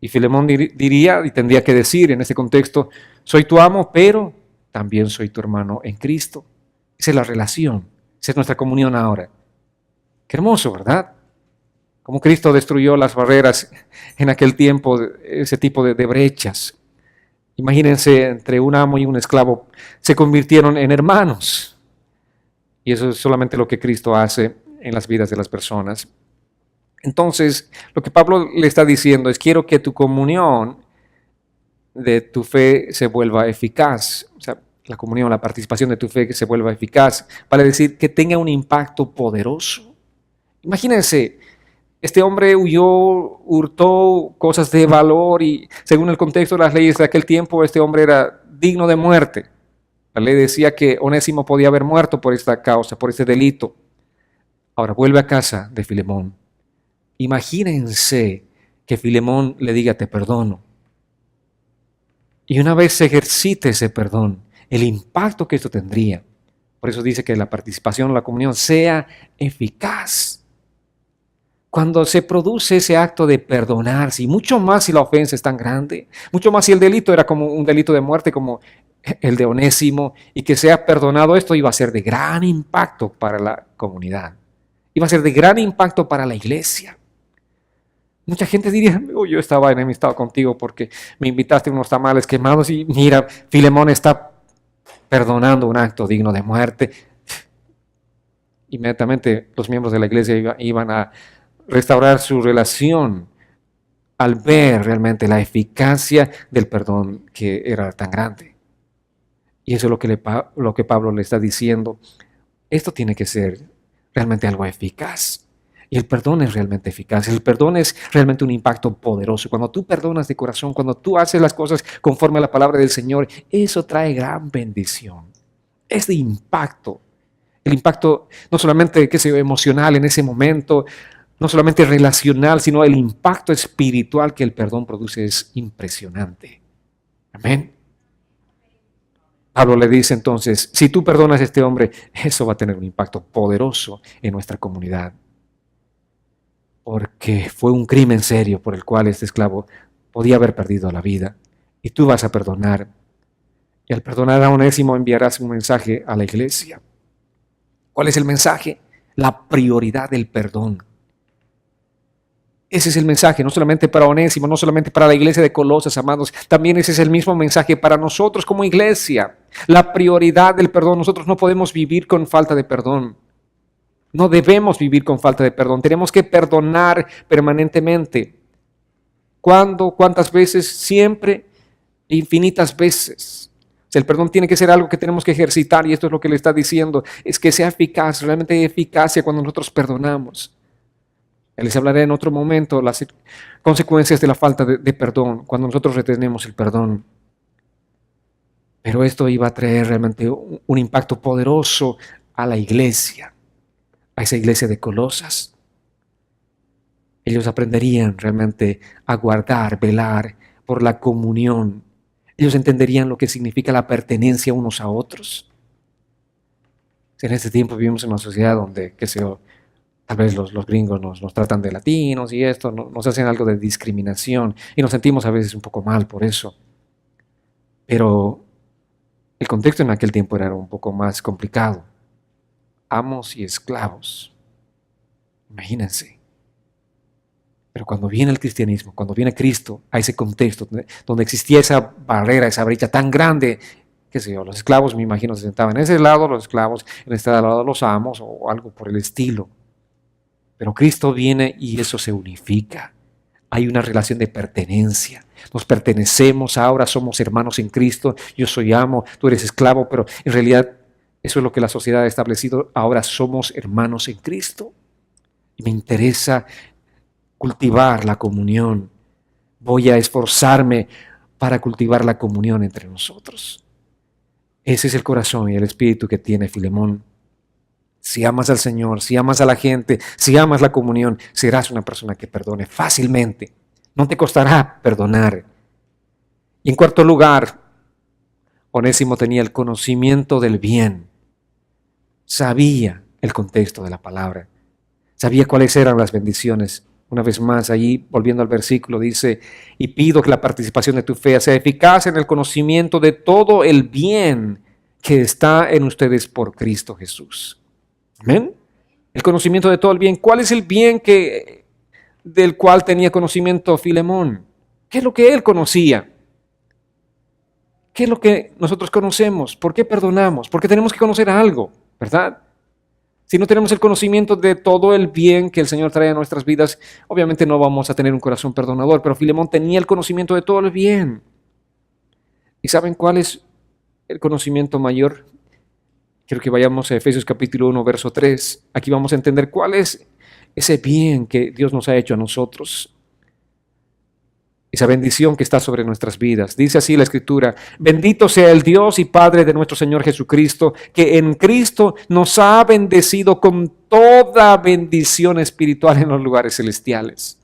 Speaker 1: Y Filemón diría y tendría que decir en ese contexto, soy tu amo, pero también soy tu hermano en Cristo. Esa es la relación, esa es nuestra comunión ahora. Qué hermoso, ¿verdad? Como Cristo destruyó las barreras en aquel tiempo, ese tipo de brechas. Imagínense, entre un amo y un esclavo se convirtieron en hermanos. Y eso es solamente lo que Cristo hace en las vidas de las personas. Entonces, lo que Pablo le está diciendo es: quiero que tu comunión de tu fe se vuelva eficaz. O sea, la comunión, la participación de tu fe que se vuelva eficaz. Vale decir, que tenga un impacto poderoso. Imagínense, este hombre huyó, hurtó cosas de valor y, según el contexto de las leyes de aquel tiempo, este hombre era digno de muerte. La ley decía que Onésimo podía haber muerto por esta causa, por este delito. Ahora vuelve a casa de Filemón. Imagínense que Filemón le diga: te perdono. Y una vez se ejercite ese perdón, el impacto que esto tendría. Por eso dice que la participación en la comunión sea eficaz. Cuando se produce ese acto de perdonarse, y mucho más si la ofensa es tan grande, mucho más si el delito era como un delito de muerte como el de Onésimo, y que sea perdonado, esto iba a ser de gran impacto para la comunidad. Iba a ser de gran impacto para la iglesia. Mucha gente diría: oh, yo estaba enemistado contigo porque me invitaste a unos tamales quemados y mira, Filemón está perdonando un acto digno de muerte. Inmediatamente los miembros de la iglesia iban a restaurar su relación al ver realmente la eficacia del perdón que era tan grande. Y eso es lo que Pablo le está diciendo. Esto tiene que ser realmente algo eficaz. Y el perdón es realmente eficaz. El perdón es realmente un impacto poderoso. Cuando tú perdonas de corazón, cuando tú haces las cosas conforme a la palabra del Señor, eso trae gran bendición. Es de impacto. El impacto no solamente, qué sé yo, emocional en ese momento, no solamente relacional, sino el impacto espiritual que el perdón produce es impresionante. Amén. Pablo le dice entonces: si tú perdonas a este hombre, eso va a tener un impacto poderoso en nuestra comunidad. Porque fue un crimen serio por el cual este esclavo podía haber perdido la vida. Y tú vas a perdonar. Y al perdonar a Onésimo enviarás un mensaje a la iglesia. ¿Cuál es el mensaje? La prioridad del perdón. Ese es el mensaje, no solamente para Onésimo, no solamente para la iglesia de Colosas, amados, también ese es el mismo mensaje para nosotros como iglesia. La prioridad del perdón. Nosotros no podemos vivir con falta de perdón. No debemos vivir con falta de perdón. Tenemos que perdonar permanentemente. ¿Cuándo? ¿Cuántas veces? Siempre, infinitas veces. O sea, el perdón tiene que ser algo que tenemos que ejercitar, y esto es lo que le está diciendo, es que sea eficaz, realmente hay eficacia cuando nosotros perdonamos. Les hablaré en otro momento las consecuencias de la falta de perdón, cuando nosotros retenemos el perdón. Pero esto iba a traer realmente un impacto poderoso a la iglesia, a esa iglesia de Colosas. Ellos aprenderían realmente a guardar, velar por la comunión. Ellos entenderían lo que significa la pertenencia unos a otros. En este tiempo vivimos en una sociedad donde, qué sé yo, tal vez los gringos nos tratan de latinos y esto, nos hacen algo de discriminación y nos sentimos a veces un poco mal por eso. Pero el contexto en aquel tiempo era un poco más complicado. Amos y esclavos. Imagínense. Pero cuando viene el cristianismo, cuando viene Cristo a ese contexto donde existía esa barrera, esa brecha tan grande, qué sé yo, los esclavos, me imagino, se sentaban en ese lado los esclavos, en este lado los amos o algo por el estilo. Pero Cristo viene y eso se unifica. Hay una relación de pertenencia. Nos pertenecemos ahora, somos hermanos en Cristo. Yo soy amo, tú eres esclavo, pero en realidad eso es lo que la sociedad ha establecido. Ahora somos hermanos en Cristo. Y me interesa cultivar la comunión. Voy a esforzarme para cultivar la comunión entre nosotros. Ese es el corazón y el espíritu que tiene Filemón. Si amas al Señor, si amas a la gente, si amas la comunión, serás una persona que perdone fácilmente. No te costará perdonar. Y en cuarto lugar, Onésimo tenía el conocimiento del bien. Sabía el contexto de la palabra. Sabía cuáles eran las bendiciones Una vez más, allí, volviendo al versículo, dice, y pido que la participación de tu fe sea eficaz en el conocimiento de todo el bien que está en ustedes por Cristo Jesús. Amén. El conocimiento de todo el bien. ¿Cuál es el bien del cual tenía conocimiento Filemón? ¿Qué es lo que él conocía? ¿Qué es lo que nosotros conocemos? ¿Por qué perdonamos? Porque tenemos que conocer algo, ¿verdad? Si no tenemos el conocimiento de todo el bien que el Señor trae a nuestras vidas, obviamente no vamos a tener un corazón perdonador, pero Filemón tenía el conocimiento de todo el bien. ¿Y saben cuál es el conocimiento mayor? Quiero que vayamos a Efesios capítulo 1, verso 3. Aquí vamos a entender cuál es ese bien que Dios nos ha hecho a nosotros. Esa bendición que está sobre nuestras vidas. Dice así la Escritura: bendito sea el Dios y Padre de nuestro Señor Jesucristo, que en Cristo nos ha bendecido con toda bendición espiritual en los lugares celestiales.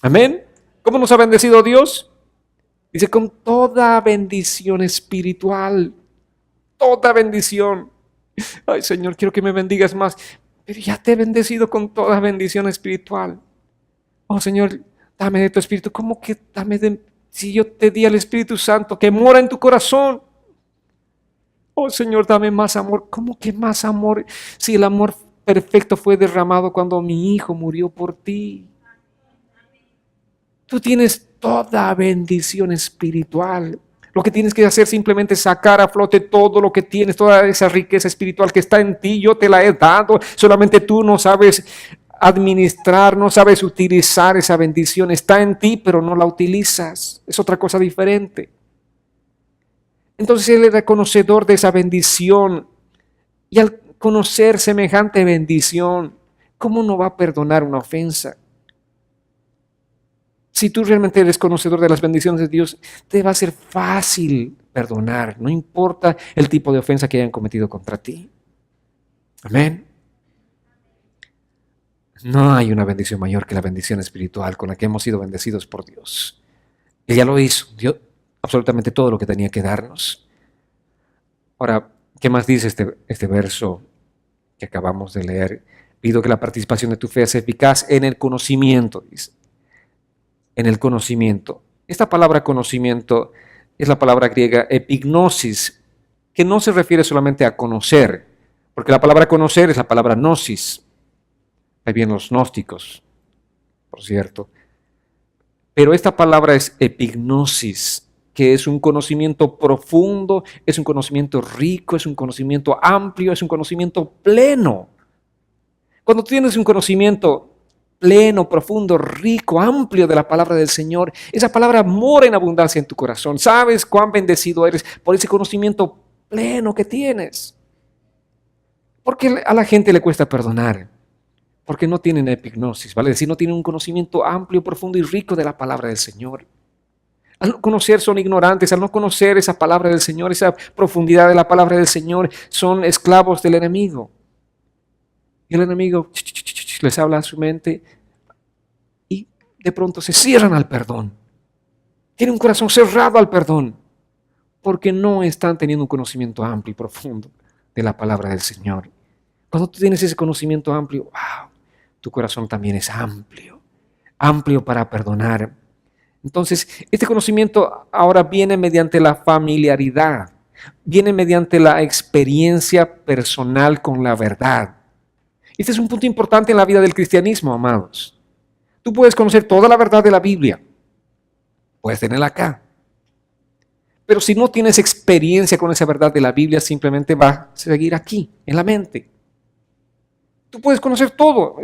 Speaker 1: Amén. ¿Cómo nos ha bendecido Dios? Dice, con toda bendición espiritual. Toda bendición. Ay, Señor, quiero que me bendigas más. Pero ya te he bendecido con toda bendición espiritual. Oh, Señor, dame de tu Espíritu. ¿Cómo que dame de... Si yo te di al Espíritu Santo que mora en tu corazón? Oh, Señor, dame más amor. ¿Cómo que más amor? Si el amor perfecto fue derramado cuando mi Hijo murió por ti. Tú tienes toda bendición espiritual. Lo que tienes que hacer simplemente es sacar a flote todo lo que tienes, toda esa riqueza espiritual que está en ti. Yo te la he dado. Solamente tú no sabes administrar, no sabes utilizar esa bendición. Está en ti, pero no la utilizas. Es otra cosa diferente. Entonces Él era conocedor de esa bendición. Y al conocer semejante bendición, ¿cómo no va a perdonar una ofensa? Si tú realmente eres conocedor de las bendiciones de Dios, te va a ser fácil perdonar, no importa el tipo de ofensa que hayan cometido contra ti. Amén. No hay una bendición mayor que la bendición espiritual con la que hemos sido bendecidos por Dios. Él ya lo hizo, dio absolutamente todo lo que tenía que darnos. Ahora, ¿qué más dice este verso que acabamos de leer? Pido que la participación de tu fe sea eficaz en el conocimiento, dice. En el conocimiento. Esta palabra conocimiento es la palabra griega epignosis, que no se refiere solamente a conocer, porque la palabra conocer es la palabra gnosis. Ahí vienen los gnósticos, por cierto. Pero esta palabra es epignosis, que es un conocimiento profundo, es un conocimiento rico, es un conocimiento amplio, es un conocimiento pleno. Cuando tienes un conocimiento pleno, profundo, rico, amplio de la palabra del Señor, esa palabra mora en abundancia en tu corazón. Sabes cuán bendecido eres por ese conocimiento pleno que tienes. ¿Por qué a la gente le cuesta perdonar? Porque no tienen epignosis, ¿vale? Es decir, no tienen un conocimiento amplio, profundo y rico de la palabra del Señor. Al no conocer son ignorantes, al no conocer esa palabra del Señor, esa profundidad de la palabra del Señor, son esclavos del enemigo. Y el enemigo les habla a su mente y de pronto se cierran al perdón. Tienen un corazón cerrado al perdón porque no están teniendo un conocimiento amplio y profundo de la palabra del Señor. Cuando tú tienes ese conocimiento amplio, wow, tu corazón también es amplio, amplio para perdonar. Entonces, este conocimiento ahora viene mediante la familiaridad, viene mediante la experiencia personal con la verdad. Este es un punto importante en la vida del cristianismo, amados. Tú puedes conocer toda la verdad de la Biblia, puedes tenerla acá, pero si no tienes experiencia con esa verdad de la Biblia, simplemente va a seguir aquí, en la mente. Tú puedes conocer todo,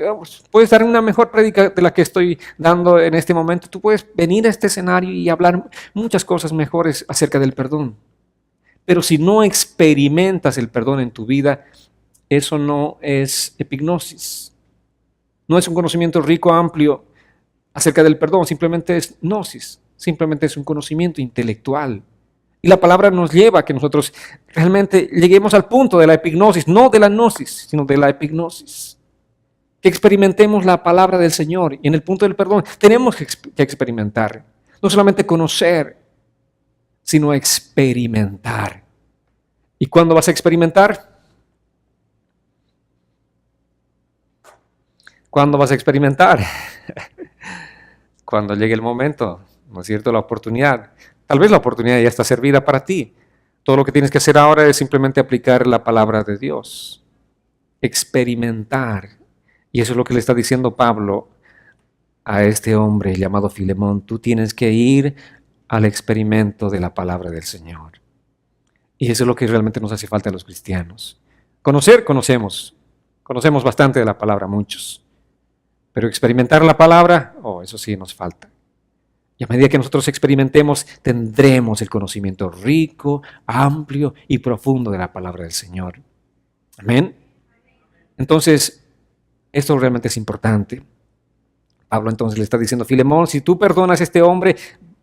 Speaker 1: puedes dar una mejor prédica de la que estoy dando en este momento. Tú puedes venir a este escenario y hablar muchas cosas mejores acerca del perdón. Pero si no experimentas el perdón en tu vida, eso no es epignosis. No es un conocimiento rico, amplio acerca del perdón, simplemente es gnosis, simplemente es un conocimiento intelectual. Y la palabra nos lleva a que nosotros realmente lleguemos al punto de la epignosis, no de la gnosis, sino de la epignosis. Que experimentemos la palabra del Señor. Y en el punto del perdón tenemos que experimentar. No solamente conocer, sino experimentar. ¿Y cuándo vas a experimentar? ¿Cuándo vas a experimentar? cuando llegue el momento, ¿no es cierto? La oportunidad. Tal vez la oportunidad ya está servida para ti. Todo lo que tienes que hacer ahora es simplemente aplicar la palabra de Dios. Experimentar. Y eso es lo que le está diciendo Pablo a este hombre llamado Filemón. Tú tienes que ir al experimento de la palabra del Señor. Y eso es lo que realmente nos hace falta a los cristianos. Conocer, conocemos. Conocemos bastante de la palabra, muchos. Pero experimentar la palabra, eso sí nos falta. Y a medida que nosotros experimentemos, tendremos el conocimiento rico, amplio y profundo de la palabra del Señor. Amén. Entonces, esto realmente es importante. Pablo entonces le está diciendo, Filemón, si tú perdonas a este hombre,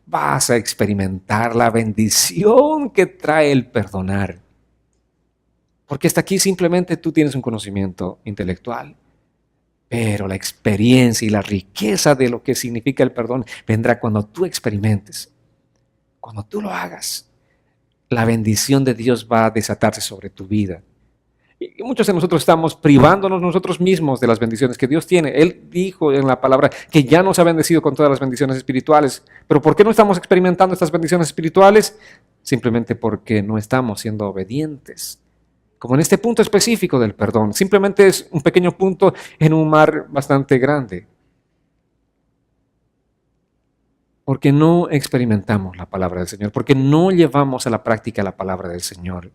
Speaker 1: vas a experimentar la bendición que trae el perdonar. Porque hasta aquí simplemente tú tienes un conocimiento intelectual. Pero la experiencia y la riqueza de lo que significa el perdón vendrá cuando tú experimentes. Cuando tú lo hagas, la bendición de Dios va a desatarse sobre tu vida. Y muchos de nosotros estamos privándonos nosotros mismos de las bendiciones que Dios tiene. Él dijo en la palabra que ya nos ha bendecido con todas las bendiciones espirituales. Pero ¿por qué no estamos experimentando estas bendiciones espirituales? Simplemente porque no estamos siendo obedientes. Como en este punto específico del perdón. Simplemente es un pequeño punto en un mar bastante grande. Porque no experimentamos la palabra del Señor. Porque no llevamos a la práctica la palabra del Señor.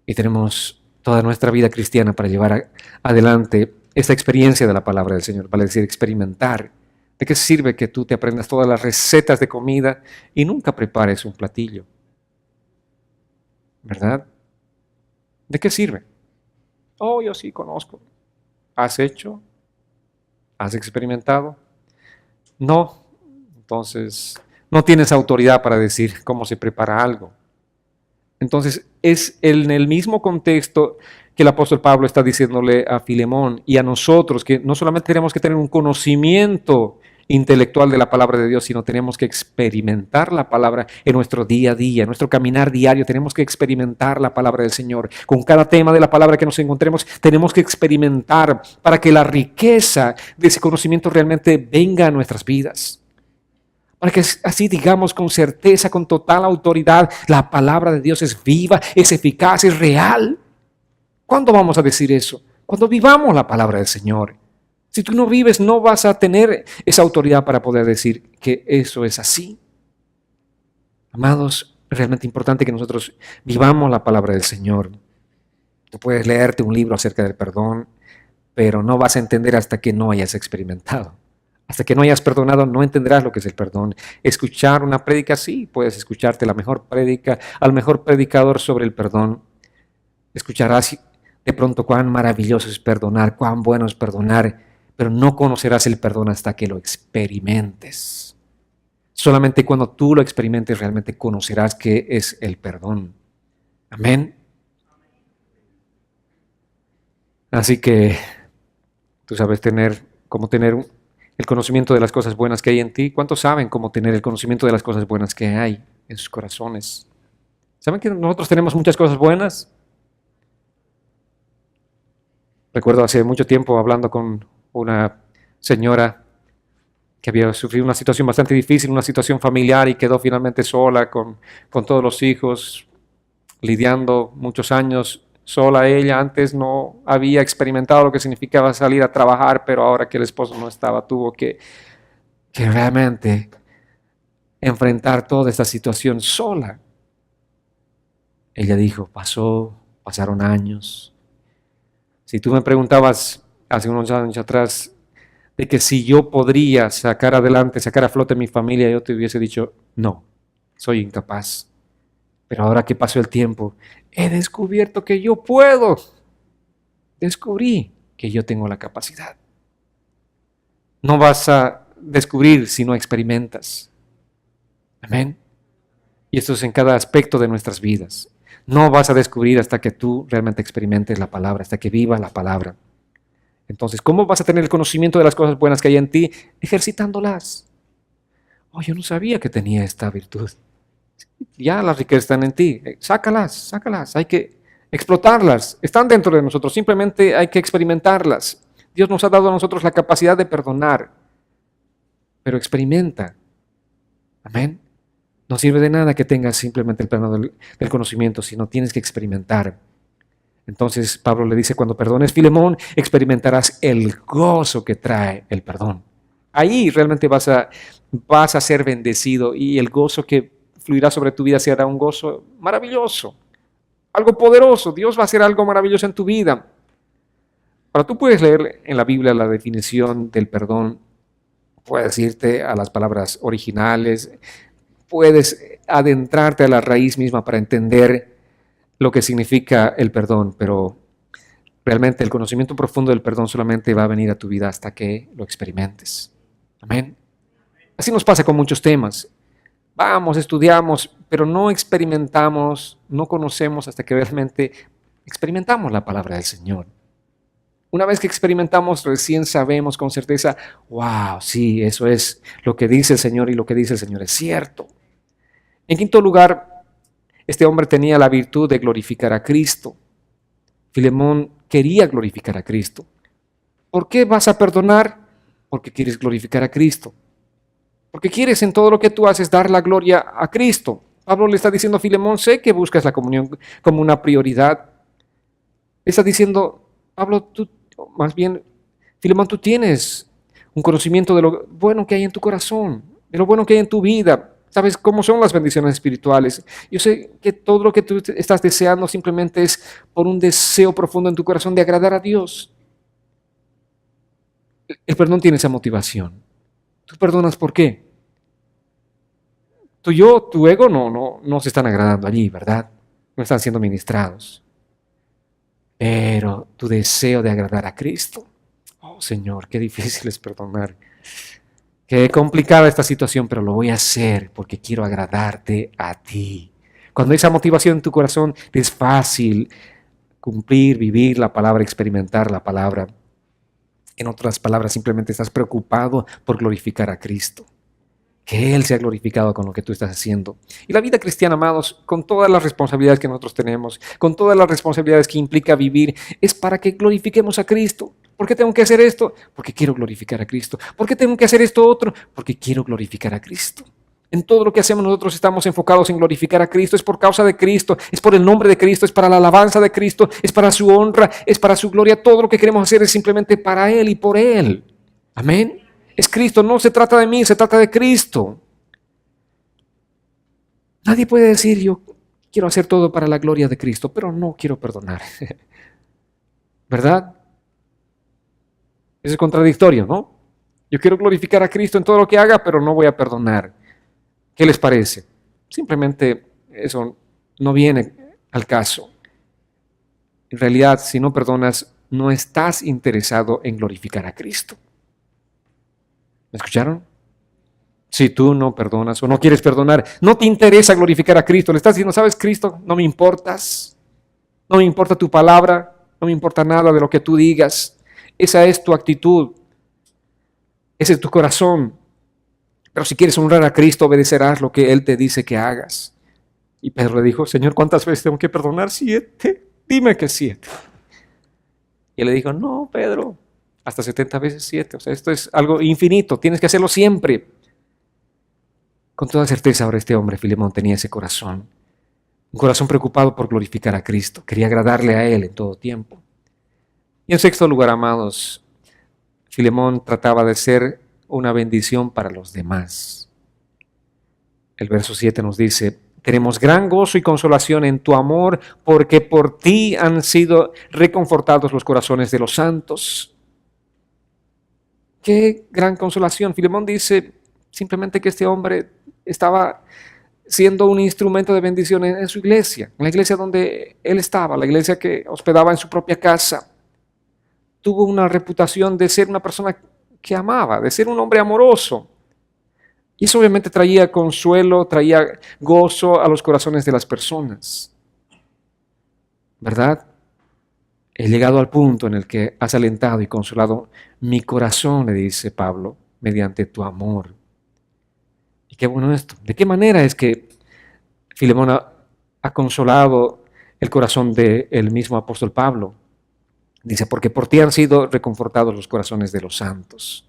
Speaker 1: Y tenemos toda nuestra vida cristiana para llevar adelante esta experiencia de la palabra del Señor, vale decir, experimentar. ¿De qué sirve que tú te aprendas todas las recetas de comida y nunca prepares un platillo? ¿Verdad? ¿De qué sirve? Yo sí conozco. ¿Has hecho? ¿Has experimentado? No. Entonces, no tienes autoridad para decir cómo se prepara algo. Entonces, es en el mismo contexto que el apóstol Pablo está diciéndole a Filemón y a nosotros que no solamente tenemos que tener un conocimiento intelectual de la palabra de Dios, sino tenemos que experimentar la palabra en nuestro día a día, en nuestro caminar diario. Tenemos que experimentar la palabra del Señor. Con cada tema de la palabra que nos encontremos, tenemos que experimentar para que la riqueza de ese conocimiento realmente venga a nuestras vidas. Para que así digamos con certeza, con total autoridad, la palabra de Dios es viva, es eficaz, es real. ¿Cuándo vamos a decir eso? Cuando vivamos la palabra del Señor. Si tú no vives, no vas a tener esa autoridad para poder decir que eso es así. Amados, es realmente importante que nosotros vivamos la palabra del Señor. Tú puedes leerte un libro acerca del perdón, pero no vas a entender hasta que no hayas experimentado. Hasta que no hayas perdonado, no entenderás lo que es el perdón. Escuchar una prédica, sí, puedes escucharte la mejor prédica, al mejor predicador sobre el perdón. Escucharás de pronto cuán maravilloso es perdonar, cuán bueno es perdonar, pero no conocerás el perdón hasta que lo experimentes. Solamente cuando tú lo experimentes realmente conocerás qué es el perdón. Amén. Así que tú sabes cómo tener el conocimiento de las cosas buenas que hay en ti. ¿Cuántos saben cómo tener el conocimiento de las cosas buenas que hay en sus corazones? ¿Saben que nosotros tenemos muchas cosas buenas? Recuerdo hace mucho tiempo hablando con una señora que había sufrido una situación bastante difícil, una situación familiar y quedó finalmente sola con todos los hijos, lidiando muchos años sola ella. Antes no había experimentado lo que significaba salir a trabajar, pero ahora que el esposo no estaba, tuvo que realmente enfrentar toda esta situación sola. Ella dijo, pasaron años. Si tú me preguntabas hace unos años atrás de que si yo podría sacar adelante, sacar a flote mi familia, yo te hubiese dicho, no, soy incapaz. Pero ahora que pasó el tiempo, he descubierto que yo puedo. Descubrí que yo tengo la capacidad. No vas a descubrir si no experimentas. Amén. Y esto es en cada aspecto de nuestras vidas. No vas a descubrir hasta que tú realmente experimentes la palabra, hasta que vivas la palabra. Entonces, ¿cómo vas a tener el conocimiento de las cosas buenas que hay en ti? Ejercitándolas. Yo no sabía que tenía esta virtud. Ya las riquezas están en ti. Sácalas. Hay que explotarlas. Están dentro de nosotros. Simplemente hay que experimentarlas. Dios nos ha dado a nosotros la capacidad de perdonar, pero experimenta. Amén. No sirve de nada que tengas simplemente el plano del conocimiento, sino tienes que experimentar. Entonces Pablo le dice, cuando perdones, Filemón, experimentarás el gozo que trae el perdón. Ahí realmente vas a ser bendecido y el gozo que fluirá sobre tu vida será un gozo maravilloso, algo poderoso. Dios va a hacer algo maravilloso en tu vida. Ahora tú puedes leer en la Biblia la definición del perdón, puedes irte a las palabras originales, puedes adentrarte a la raíz misma para entender lo que significa el perdón, pero realmente el conocimiento profundo del perdón solamente va a venir a tu vida hasta que lo experimentes. Amén. Así nos pasa con muchos temas. Vamos, estudiamos, pero no experimentamos, no conocemos hasta que realmente experimentamos la palabra del Señor. Una vez que experimentamos, recién sabemos con certeza, wow, sí, eso es lo que dice el Señor y lo que dice el Señor es cierto. En quinto lugar, este hombre tenía la virtud de glorificar a Cristo. Filemón quería glorificar a Cristo. ¿Por qué vas a perdonar? Porque quieres glorificar a Cristo. Porque quieres en todo lo que tú haces dar la gloria a Cristo. Pablo le está diciendo a Filemón, sé que buscas la comunión como una prioridad. Le está diciendo, Pablo, más bien, Filemón, tú tienes un conocimiento de lo bueno que hay en tu corazón, de lo bueno que hay en tu vida. Sabes cómo son las bendiciones espirituales. Yo sé que todo lo que tú estás deseando simplemente es por un deseo profundo en tu corazón de agradar a Dios. El perdón tiene esa motivación. ¿Tú perdonas por qué? Tu ego no se están agradando allí, ¿verdad? No están siendo ministrados. Pero tu deseo de agradar a Cristo. Oh, Señor, qué difícil es perdonar. Qué complicada esta situación, pero lo voy a hacer porque quiero agradarte a ti. Cuando hay esa motivación en tu corazón, es fácil cumplir, vivir la palabra, experimentar la palabra. En otras palabras, simplemente estás preocupado por glorificar a Cristo. Que Él sea glorificado con lo que tú estás haciendo. Y la vida cristiana, amados, con todas las responsabilidades que nosotros tenemos, con todas las responsabilidades que implica vivir, es para que glorifiquemos a Cristo. ¿Por qué tengo que hacer esto? Porque quiero glorificar a Cristo. ¿Por qué tengo que hacer esto otro? Porque quiero glorificar a Cristo. En todo lo que hacemos nosotros estamos enfocados en glorificar a Cristo. Es por causa de Cristo, es por el nombre de Cristo, es para la alabanza de Cristo, es para su honra, es para su gloria. Todo lo que queremos hacer es simplemente para Él y por Él. Amén. Es Cristo, no se trata de mí, se trata de Cristo. Nadie puede decir, yo quiero hacer todo para la gloria de Cristo, pero no quiero perdonar. ¿Verdad? Eso es contradictorio, ¿no? Yo quiero glorificar a Cristo en todo lo que haga, pero no voy a perdonar. ¿Qué les parece? Simplemente eso no viene al caso. En realidad, si no perdonas, no estás interesado en glorificar a Cristo. ¿Me escucharon? Si tú no perdonas o no quieres perdonar, no te interesa glorificar a Cristo. Le estás diciendo, ¿sabes, Cristo? No me importas. No me importa tu palabra. No me importa nada de lo que tú digas. Esa es tu actitud. Ese es tu corazón. Pero si quieres honrar a Cristo, obedecerás lo que Él te dice que hagas. Y Pedro le dijo, Señor, ¿cuántas veces tengo que perdonar? 7. Dime que 7. Y él le dijo, no, Pedro, hasta 70 veces 7. O sea, esto es algo infinito. Tienes que hacerlo siempre. Con toda certeza ahora este hombre, Filemón, tenía ese corazón. Un corazón preocupado por glorificar a Cristo. Quería agradarle a Él en todo tiempo. Y en sexto lugar, amados, Filemón trataba de ser una bendición para los demás. El verso 7 nos dice, tenemos gran gozo y consolación en tu amor, porque por ti han sido reconfortados los corazones de los santos. Qué gran consolación. Filemón dice simplemente que este hombre estaba siendo un instrumento de bendición en su iglesia, en la iglesia donde él estaba, la iglesia que hospedaba en su propia casa. Tuvo una reputación de ser una persona que amaba, de ser un hombre amoroso. Y eso obviamente traía consuelo, traía gozo a los corazones de las personas. ¿Verdad? He llegado al punto en el que has alentado y consolado mi corazón, le dice Pablo, mediante tu amor. Y qué bueno esto. ¿De qué manera es que Filemón ha consolado el corazón del mismo apóstol Pablo? Dice, porque por ti han sido reconfortados los corazones de los santos.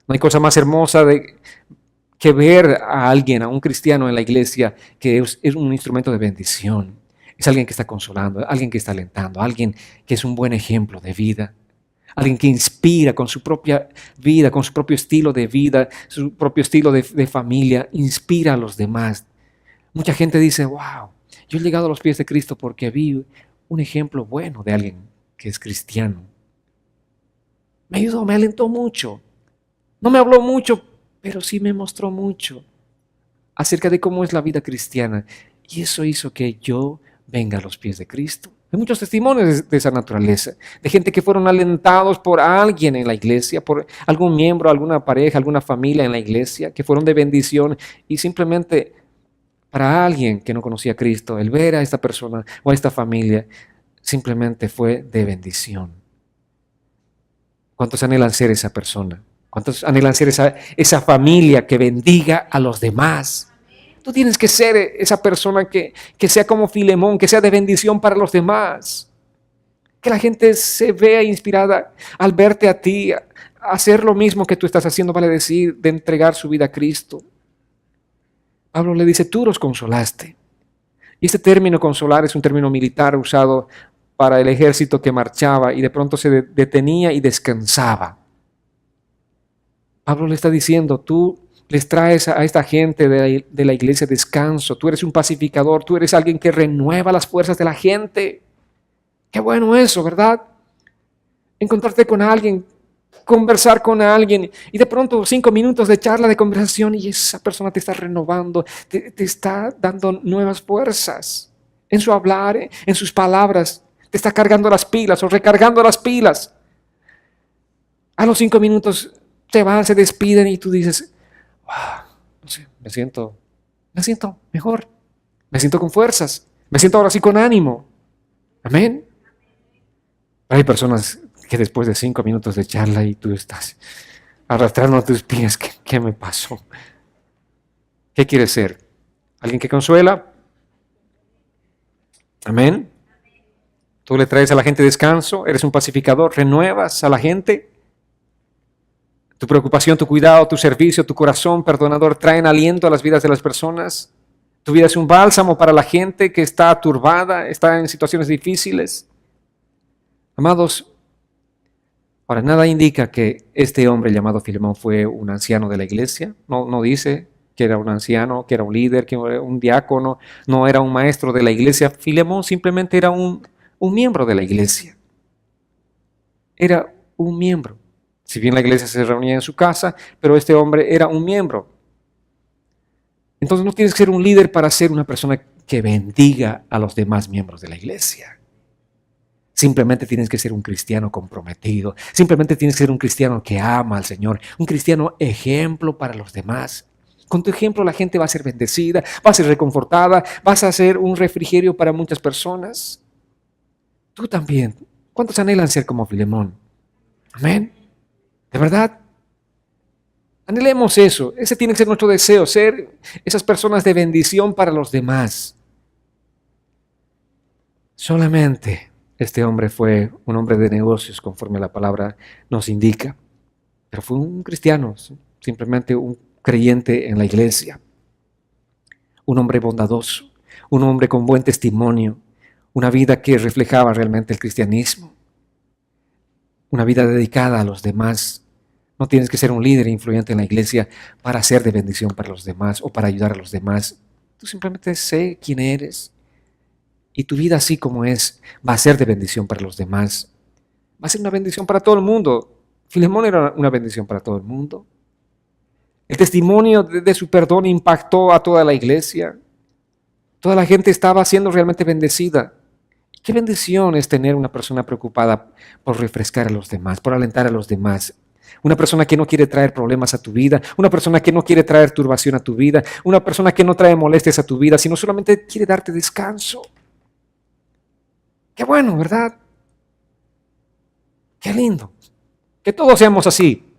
Speaker 1: No hay cosa más hermosa que ver a alguien, a un cristiano en la iglesia, que es un instrumento de bendición. Es alguien que está consolando, alguien que está alentando, alguien que es un buen ejemplo de vida. Alguien que inspira con su propia vida, con su propio estilo de vida, su propio estilo de familia, inspira a los demás. Mucha gente dice, wow, yo he llegado a los pies de Cristo porque vi un ejemplo bueno de alguien que es cristiano. Me ayudó, me alentó mucho. No me habló mucho, pero sí me mostró mucho acerca de cómo es la vida cristiana. Y eso hizo que yo venga a los pies de Cristo. Hay muchos testimonios de esa naturaleza, de gente que fueron alentados por alguien en la iglesia, por algún miembro, alguna pareja, alguna familia en la iglesia, que fueron de bendición y simplemente para alguien que no conocía a Cristo, el ver a esta persona o a esta familia simplemente fue de bendición. ¿Cuántos anhelan ser esa persona? ¿Cuántos anhelan ser esa familia que bendiga a los demás? Tú tienes que ser esa persona que sea como Filemón, que sea de bendición para los demás. Que la gente se vea inspirada al verte a ti, a hacer lo mismo que tú estás haciendo, vale decir, de entregar su vida a Cristo. Pablo le dice, tú los consolaste. Y este término consolar es un término militar usado para el ejército que marchaba y de pronto se detenía y descansaba. Pablo le está diciendo, tú les traes a esta gente de la iglesia descanso, tú eres un pacificador, tú eres alguien que renueva las fuerzas de la gente. Qué bueno eso, ¿verdad? Encontrarte con alguien, conversar con alguien y de pronto 5 minutos de charla, de conversación y esa persona te está renovando, te está dando nuevas fuerzas en su hablar, en sus palabras, te está cargando las pilas o recargando las pilas. A los 5 minutos se van, se despiden y tú dices, wow, no sé, me siento mejor, me siento con fuerzas, me siento ahora sí con ánimo. Amén. Hay personas que después de 5 minutos de charla y tú estás arrastrando tus pies, ¿qué me pasó? ¿Qué quieres ser? ¿Alguien que consuela? Amén. Tú le traes a la gente descanso, eres un pacificador, renuevas a la gente. Tu preocupación, tu cuidado, tu servicio, tu corazón perdonador traen aliento a las vidas de las personas. Tu vida es un bálsamo para la gente que está turbada, está en situaciones difíciles. Amados, ahora nada indica que este hombre llamado Filemón fue un anciano de la iglesia. No dice que era un anciano, que era un líder, que era un diácono, no era un maestro de la iglesia. Filemón simplemente era un miembro de la iglesia. Era un miembro. Si bien la iglesia se reunía en su casa, pero este hombre era un miembro. Entonces no tienes que ser un líder para ser una persona que bendiga a los demás miembros de la iglesia. Simplemente tienes que ser un cristiano comprometido. Simplemente tienes que ser un cristiano que ama al Señor. Un cristiano ejemplo para los demás. Con tu ejemplo la gente va a ser bendecida, va a ser reconfortada, vas a ser un refrigerio para muchas personas. Tú también. ¿Cuántos anhelan ser como Filemón? Amén. ¿De verdad? Anhelemos eso. Ese tiene que ser nuestro deseo, ser esas personas de bendición para los demás. Solamente este hombre fue un hombre de negocios, conforme la palabra nos indica. Pero fue un cristiano, simplemente un creyente en la iglesia. Un hombre bondadoso, un hombre con buen testimonio, una vida que reflejaba realmente el cristianismo. Una vida dedicada a los demás. No tienes que ser un líder influyente en la iglesia para ser de bendición para los demás o para ayudar a los demás. Tú simplemente sé quién eres. Y tu vida así como es va a ser de bendición para los demás. Va a ser una bendición para todo el mundo. Filemón era una bendición para todo el mundo. El testimonio de su perdón impactó a toda la iglesia. Toda la gente estaba siendo realmente bendecida. Qué bendición es tener una persona preocupada por refrescar a los demás, por alentar a los demás. Una persona que no quiere traer problemas a tu vida, una persona que no quiere traer turbación a tu vida, una persona que no trae molestias a tu vida, sino solamente quiere darte descanso. Qué bueno, ¿verdad? Qué lindo. Que todos seamos así.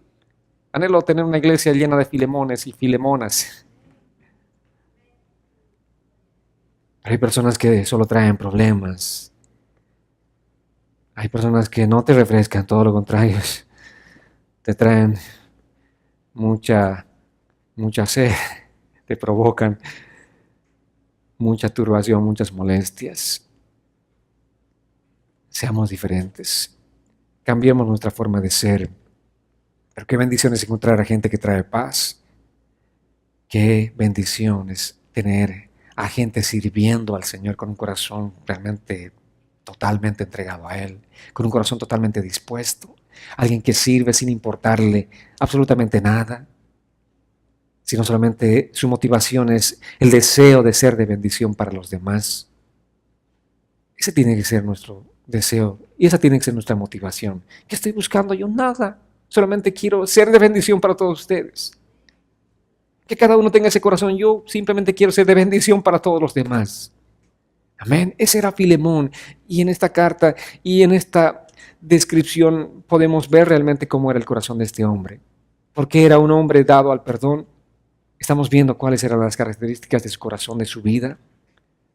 Speaker 1: Anhelo tener una iglesia llena de Filemones y Filemonas. Pero hay personas que solo traen problemas. Hay personas que no te refrescan, todo lo contrario, te traen mucha sed, te provocan mucha turbación, muchas molestias. Seamos diferentes, cambiemos nuestra forma de ser. Pero qué bendición es encontrar a gente que trae paz. Qué bendición es tener a gente sirviendo al Señor con un corazón realmente totalmente entregado a Él, con un corazón totalmente dispuesto. Alguien que sirve sin importarle absolutamente nada, sino solamente su motivación es el deseo de ser de bendición para los demás. Ese tiene que ser nuestro deseo y esa tiene que ser nuestra motivación. ¿Qué estoy buscando yo? Nada. Solamente quiero ser de bendición para todos ustedes. Que cada uno tenga ese corazón. Yo simplemente quiero ser de bendición para todos los demás. Amén. Ese era Filemón. Y en esta carta y en esta descripción podemos ver realmente cómo era el corazón de este hombre. Porque era un hombre dado al perdón. Estamos viendo cuáles eran las características de su corazón, de su vida.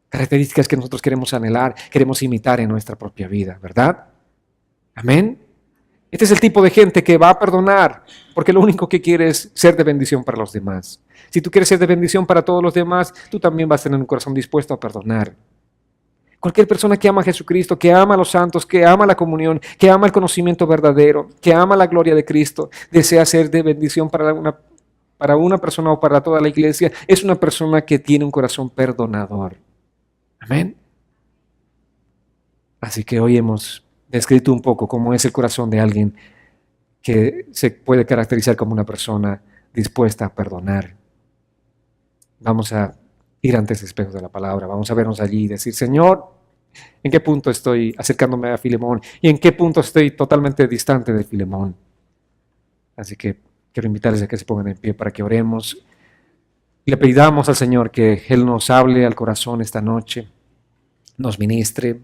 Speaker 1: Características que nosotros queremos anhelar, queremos imitar en nuestra propia vida, ¿verdad? Amén. Este es el tipo de gente que va a perdonar, porque lo único que quiere es ser de bendición para los demás. Si tú quieres ser de bendición para todos los demás, tú también vas a tener un corazón dispuesto a perdonar. Cualquier persona que ama a Jesucristo, que ama a los santos, que ama la comunión, que ama el conocimiento verdadero, que ama la gloria de Cristo, desea ser de bendición para una persona o para toda la iglesia, es una persona que tiene un corazón perdonador. Amén. Así que hoy hemos descrito un poco cómo es el corazón de alguien que se puede caracterizar como una persona dispuesta a perdonar. Vamos a ir ante ese espejo de la palabra, vamos a vernos allí y decir, Señor, ¿en qué punto estoy acercándome a Filemón? ¿Y en qué punto estoy totalmente distante de Filemón? Así que quiero invitarles a que se pongan en pie para que oremos y le pedamos al Señor que Él nos hable al corazón esta noche, nos ministre,